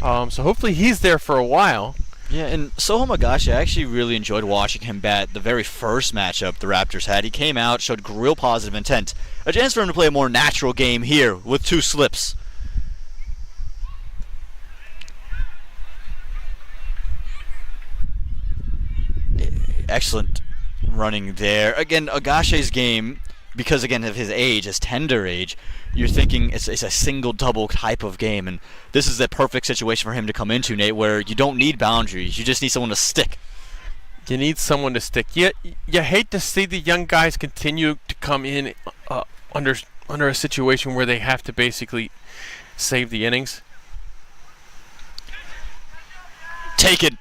[SPEAKER 2] So hopefully he's there for a while.
[SPEAKER 1] Yeah, and Soho Magashi, I actually really enjoyed watching him bat the very first matchup the Raptors had. He came out, showed real positive intent. A chance for him to play a more natural game here with 2 slips. Excellent running there. Again, Agashe's game, because again of his age, his tender age, you're thinking it's a single-double type of game, and this is the perfect situation for him to come into, Nate, where you don't need boundaries. You just need someone to stick.
[SPEAKER 2] You need someone to stick. You hate to see the young guys continue to come in under a situation where they have to basically save the innings.
[SPEAKER 1] Take it.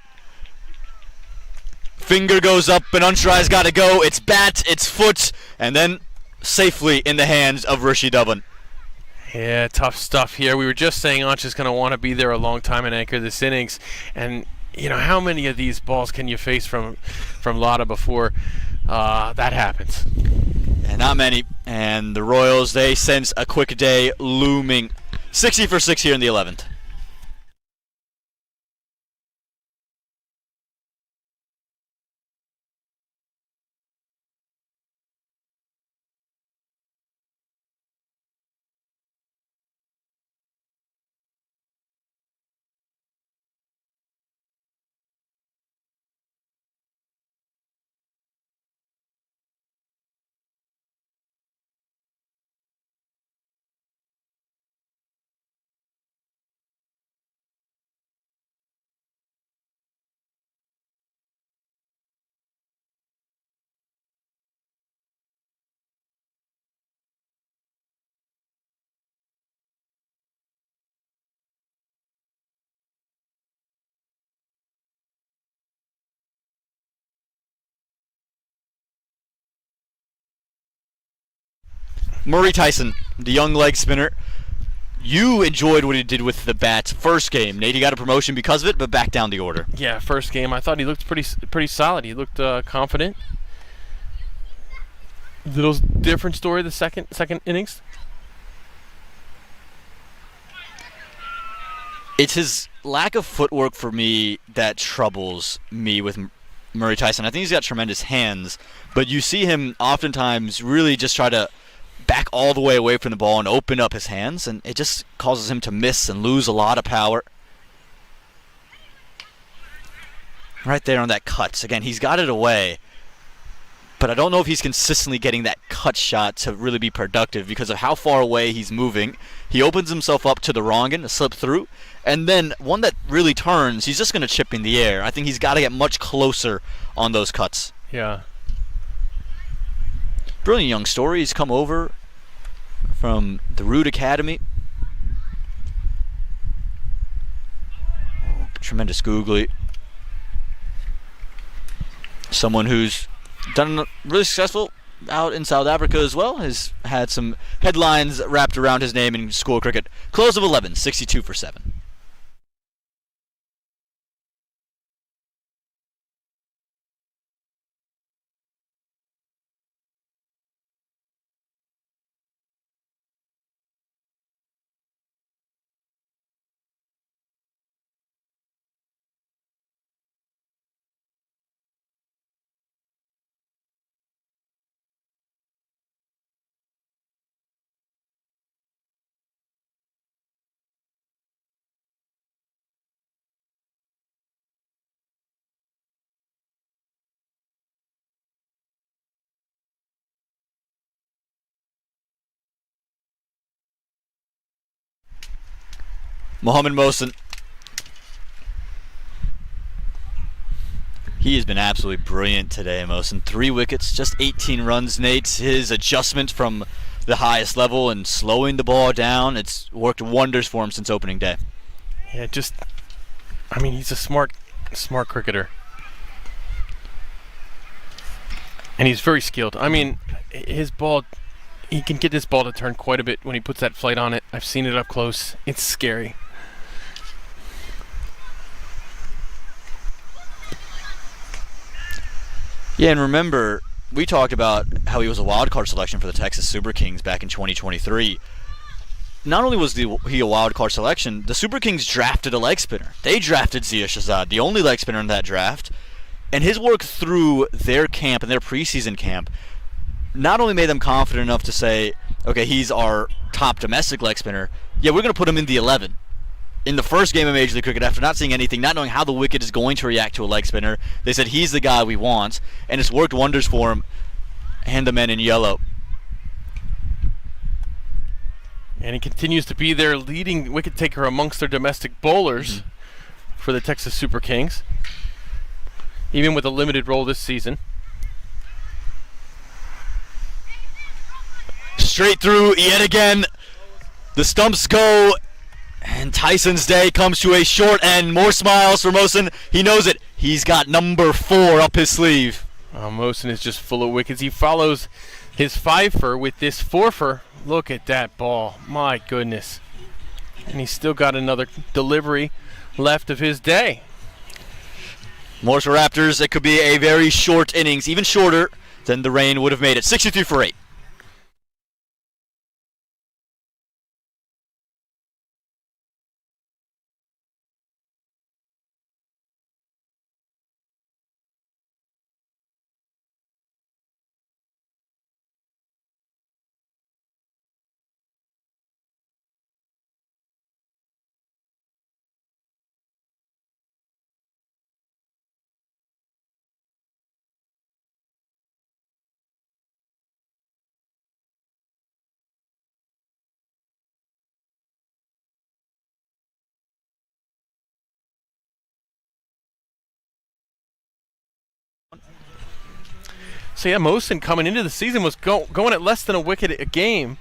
[SPEAKER 1] Finger goes up, and Unstrai's got to go. It's bat, it's foot, and then safely in the hands of Rishi Dublin.
[SPEAKER 2] Yeah, tough stuff here. We were just saying Ansh is going to want to be there a long time and anchor this innings. And, how many of these balls can you face from Lada before that happens?
[SPEAKER 1] And not many. And the Royals, they sense a quick day looming. 60 for 6 here in the 11th. Murray Tyson, the young leg spinner. You enjoyed what he did with the bat first game. Nate, he got a promotion because of it, but back down the order.
[SPEAKER 2] Yeah, first game, I thought he looked pretty solid. He looked confident. Little different story the second innings.
[SPEAKER 1] It's his lack of footwork for me that troubles me with Murray Tyson. I think he's got tremendous hands, but you see him oftentimes really just try to back all the way away from the ball and open up his hands, and it just causes him to miss and lose a lot of power. Right there on that cut. Again, he's got it away, but I don't know if he's consistently getting that cut shot to really be productive because of how far away he's moving. He opens himself up to the wrong end, a slip through, and then one that really turns, he's just going to chip in the air. I think he's got to get much closer on those cuts.
[SPEAKER 2] Yeah.
[SPEAKER 1] Brilliant young story. He's come over from the Root Academy. Oh, tremendous googly. Someone who's done really successful out in South Africa as well. Has had some headlines wrapped around his name in school cricket. Close of 11, 62 for 7. Mohamed Mohsen. He has been absolutely brilliant today, Mohsen. 3 wickets, just 18 runs, Nate. His adjustment from the highest level and slowing the ball down, it's worked wonders for him since opening day.
[SPEAKER 2] Yeah, he's a smart cricketer. And he's very skilled. I mean, his ball, he can get this ball to turn quite a bit when he puts that flight on it. I've seen it up close. It's scary.
[SPEAKER 1] Yeah, and remember, we talked about how he was a wild card selection for the Texas Super Kings back in 2023. not only was he a wild card selection, the Super Kings drafted a leg spinner. They drafted Zia Shahzad, the only leg spinner in that draft. And his work through their camp and their preseason camp not only made them confident enough to say, okay, he's our top domestic leg spinner, yeah, we're going to put him in the 11. In the first game of Major League Cricket, after not seeing anything, not knowing how the wicket is going to react to a leg spinner, they said he's the guy we want, and it's worked wonders for him. And the men in yellow.
[SPEAKER 2] And he continues to be their leading wicket taker amongst their domestic bowlers for the Texas Super Kings, even with a limited role this season.
[SPEAKER 1] Straight through yet again. The stumps go, and Tyson's day comes to a short end. More smiles for Mosen. He knows it. He's got number 4 up his sleeve.
[SPEAKER 2] Mosen is just full of wickets. He follows his 5-fer with this 4-fer. Look at that ball. My goodness. And he's still got another delivery left of his day.
[SPEAKER 1] Morrisville Raptors, it could be a very short innings, even shorter than the rain would have made it. 63 for 8.
[SPEAKER 2] So yeah, Mosen coming into the season was going at less than a wicket a game,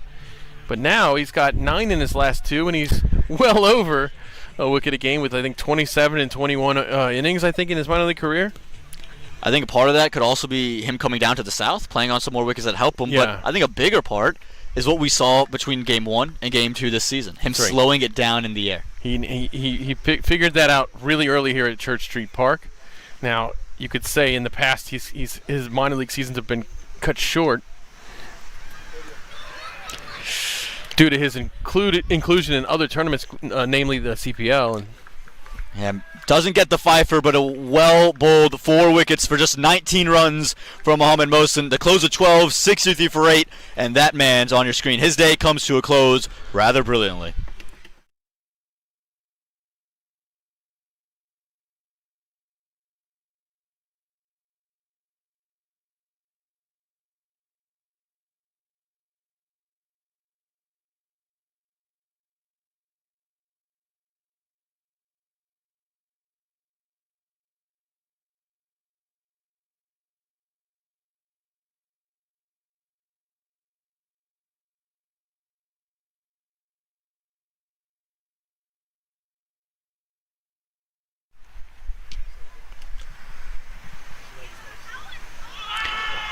[SPEAKER 2] but now he's got 9 in his last 2, and he's well over a wicket a game with, I think, 27 and 21 innings, I think, in his minor league career.
[SPEAKER 1] I think a part of that could also be him coming down to the South, playing on some more wickets that help him.
[SPEAKER 2] Yeah.
[SPEAKER 1] But I think a bigger part is what we saw between Game 1 and Game 2 this season, him slowing it down in the air.
[SPEAKER 2] He figured that out really early here at Church Street Park. Now, you could say in the past his minor league seasons have been cut short due to his inclusion in other tournaments, namely the CPL.
[SPEAKER 1] And doesn't get the 5-fer, but a well-bowled 4 wickets for just 19 runs from Mohamed Mosen. The close of 12, 63 for 8, and that man's on your screen. His day comes to a close rather brilliantly.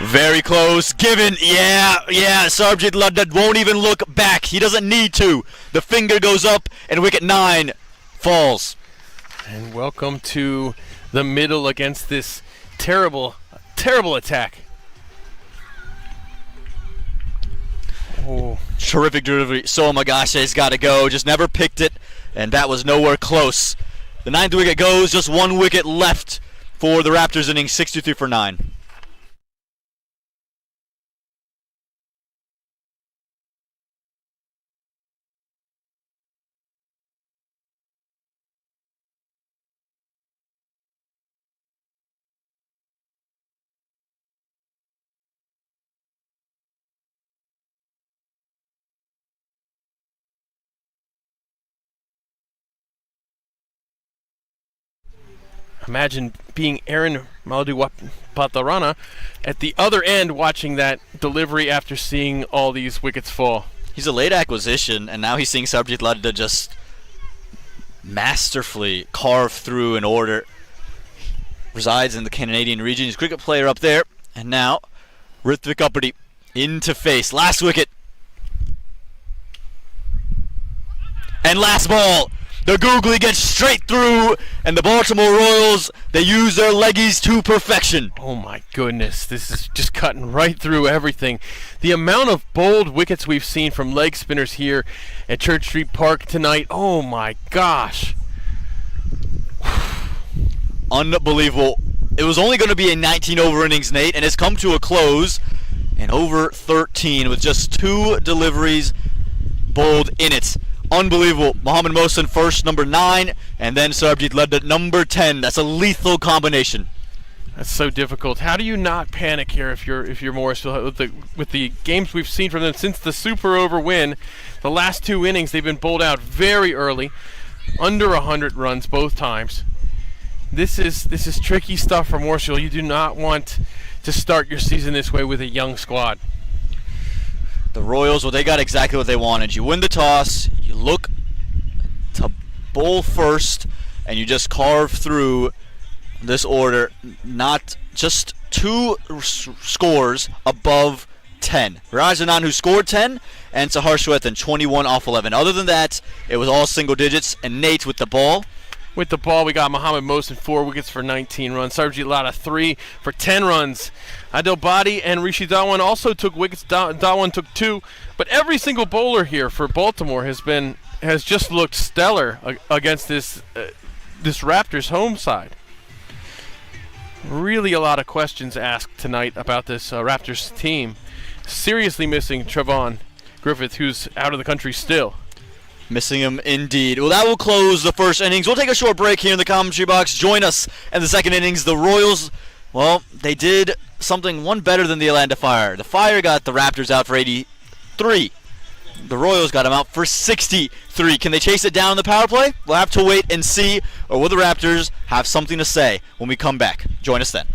[SPEAKER 1] Very close. Given. Yeah. Sarabjit Ladad won't even look back. He doesn't need to. The finger goes up, and wicket 9 falls.
[SPEAKER 2] And welcome to the middle against this terrible attack. Oh.
[SPEAKER 1] Terrific delivery. So Magashe's got to go. Just never picked it, and that was nowhere close. The 9th wicket goes. Just 1 wicket left for the Raptors innings. 63 for 9.
[SPEAKER 2] Imagine being Aaron Maldupatarana at the other end watching that delivery after seeing all these wickets fall.
[SPEAKER 1] He's a late acquisition, and now he's seeing Sarabjit Ladda just masterfully carve through an order. Resides in the Canadian region. He's a cricket player up there. And now, Rithvik Uppity into face. Last wicket. And last ball. The googly gets straight through, and the Baltimore Royals, they use their leggies to perfection.
[SPEAKER 2] Oh my goodness, this is just cutting right through everything. The amount of bold wickets we've seen from leg spinners here at Church Street Park tonight, oh my gosh.
[SPEAKER 1] Unbelievable. It was only going to be a 19 over innings, Nate, and it's come to a close in over 13 with just 2 deliveries bowled in it. Unbelievable. Mohammad Mohsen first, number 9, and then Sarbjeet led at number 10. That's a lethal combination.
[SPEAKER 2] That's so difficult. How do you not panic here if you're Morrisville with the games we've seen from them since the super over win? The last 2 innings they've been bowled out very early, under 100 runs both times. This is tricky stuff for Morrisville. You do not want to start your season this way with a young squad.
[SPEAKER 1] The Royals, well, they got exactly what they wanted. You win the toss, you look to bowl first, and you just carve through this order. Not just 2 scores above 10. Rajanan, who scored 10, and Sahar Shwethan, 21 off 11. Other than that, it was all single digits, and Nate with the ball.
[SPEAKER 2] With the ball, we got Mohammad Mohsen 4 wickets for 19 runs. Sarbjeet Lada 3 for 10 runs. Adil Badi and Rishi Dhawan also took wickets. Dhawan took 2. But every single bowler here for Baltimore has just looked stellar against this Raptors home side. Really a lot of questions asked tonight about this Raptors team. Seriously missing Trevon Griffith, who's out of the country still.
[SPEAKER 1] Missing him indeed. Well, that will close the first innings. We'll take a short break here in the commentary box. Join us in the second innings. The Royals, well, they did one better than the Atlanta Fire. The Fire got the Raptors out for 83. The Royals got them out for 63. Can they chase it down in the power play? We'll have to wait and see. Or will the Raptors have something to say when we come back? Join us then.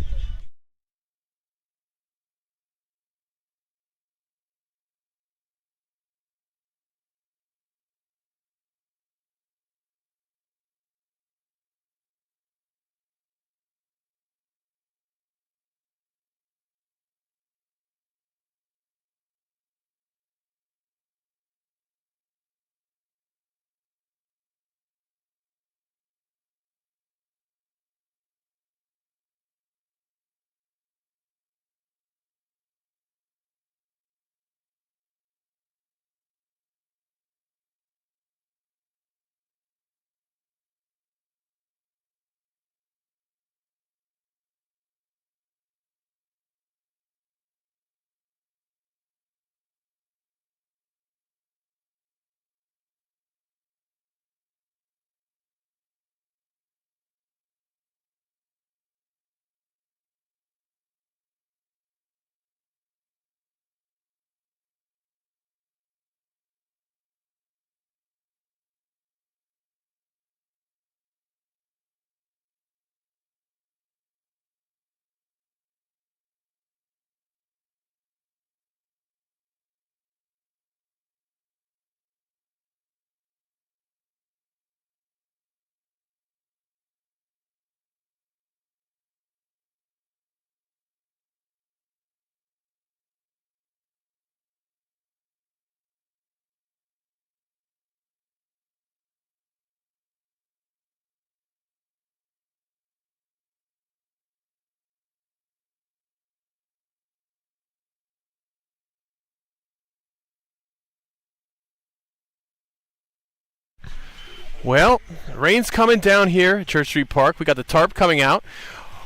[SPEAKER 2] Well, rain's coming down here at Church Street Park. We got the tarp coming out.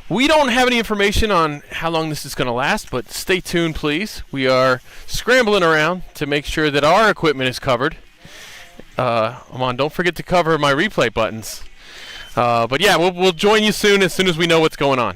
[SPEAKER 2] We don't have any information on how long this is going to last, but stay tuned, please. We are scrambling around to make sure that our equipment is covered. Aman, don't forget to cover my replay buttons. But yeah, we'll join you soon as we know what's going on.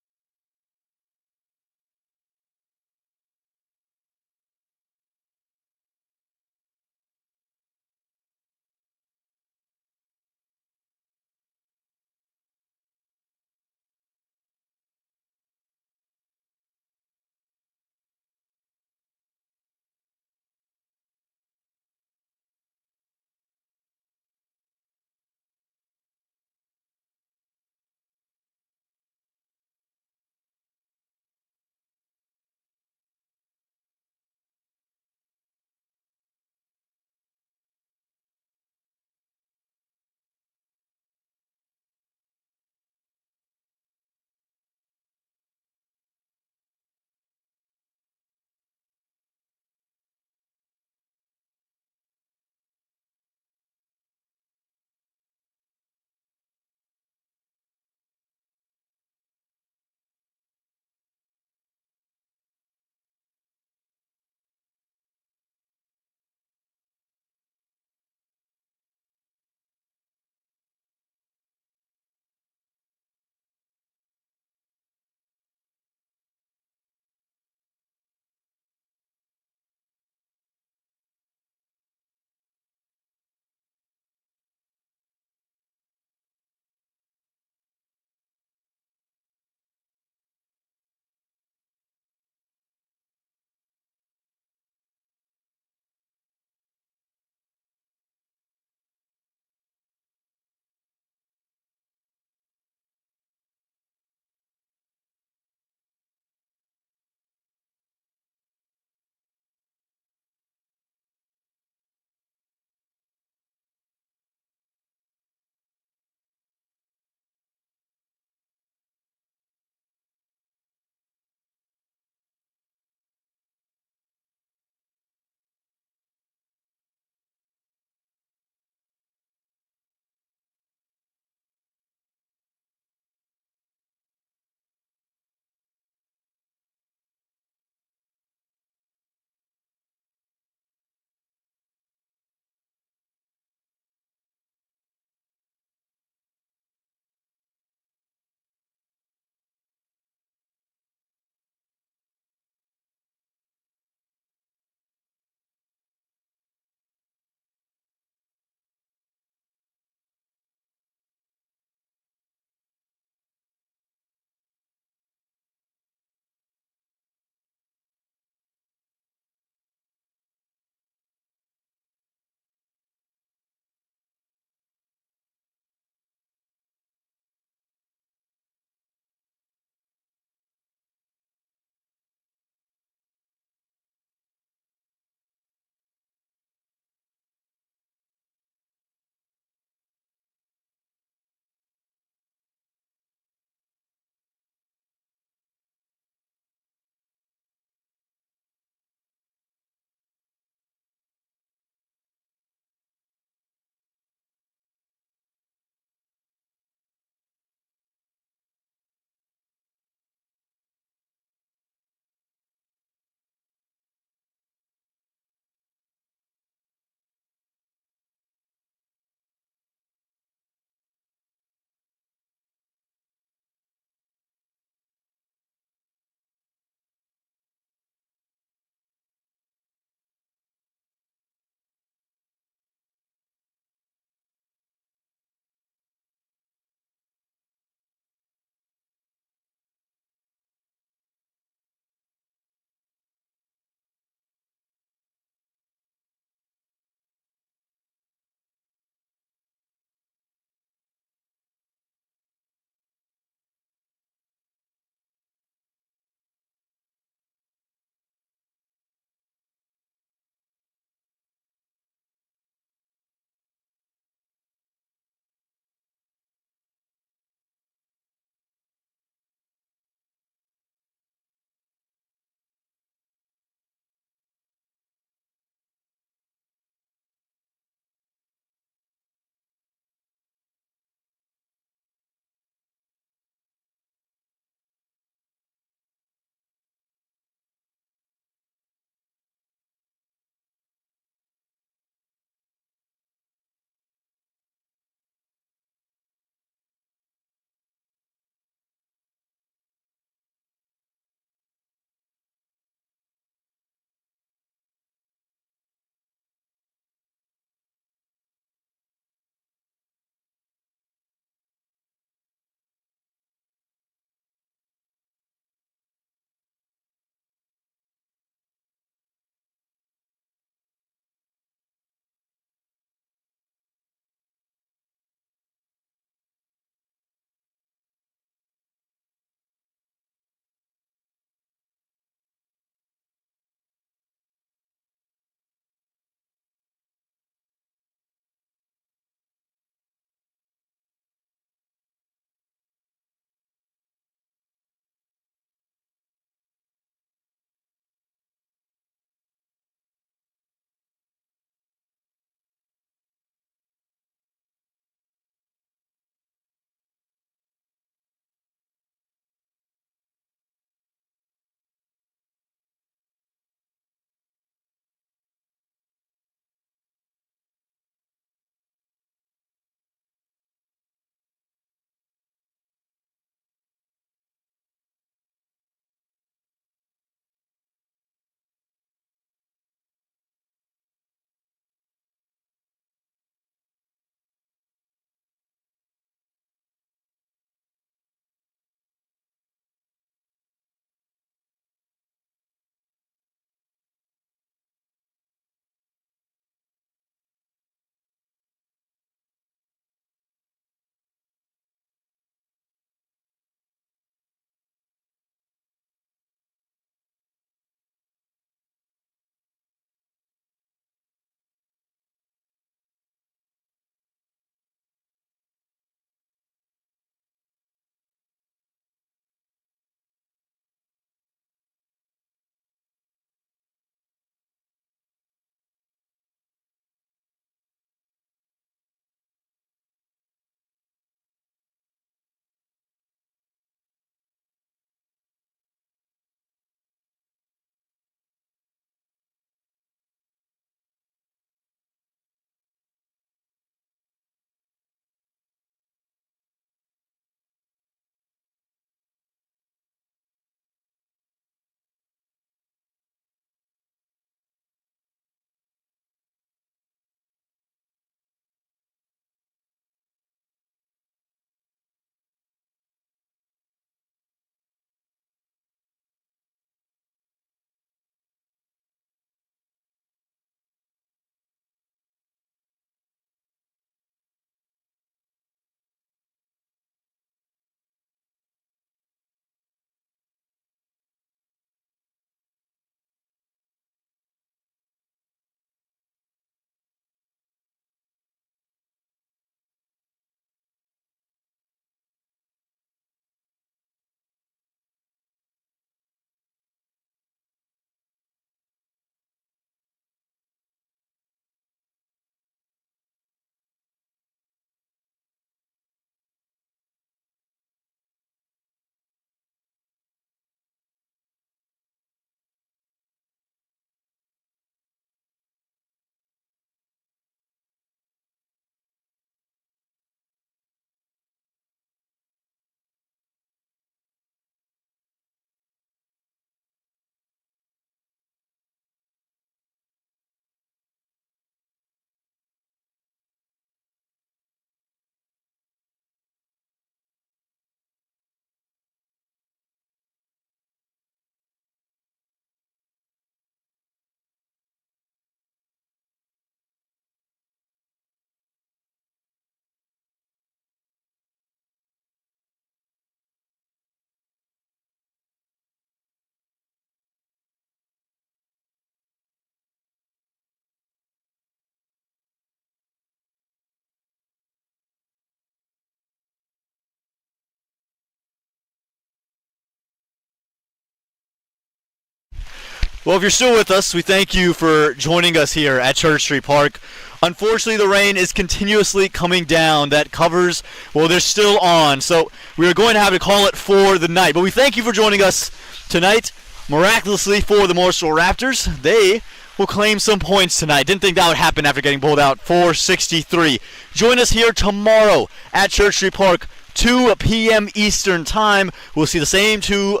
[SPEAKER 3] Well, if you're still with us, we thank you for joining us here at Church Street Park. Unfortunately, the rain is continuously coming down. That covers, well, they're still on. So we are going to have to call it for the night. But we thank you for joining us tonight. Miraculously for the Morrisville Raptors, they will claim some points tonight. Didn't think that would happen after getting bowled out 463. Join us here tomorrow at Church Street Park, 2 p.m. Eastern Time. We'll see the same two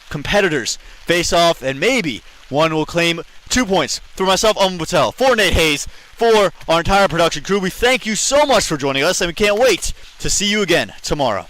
[SPEAKER 3] competitors face off, and maybe one will claim 2 points. For myself, Aman Patel, for Nate Hayes, for our entire production crew, we thank you so much for joining us, and we can't wait to see you again tomorrow.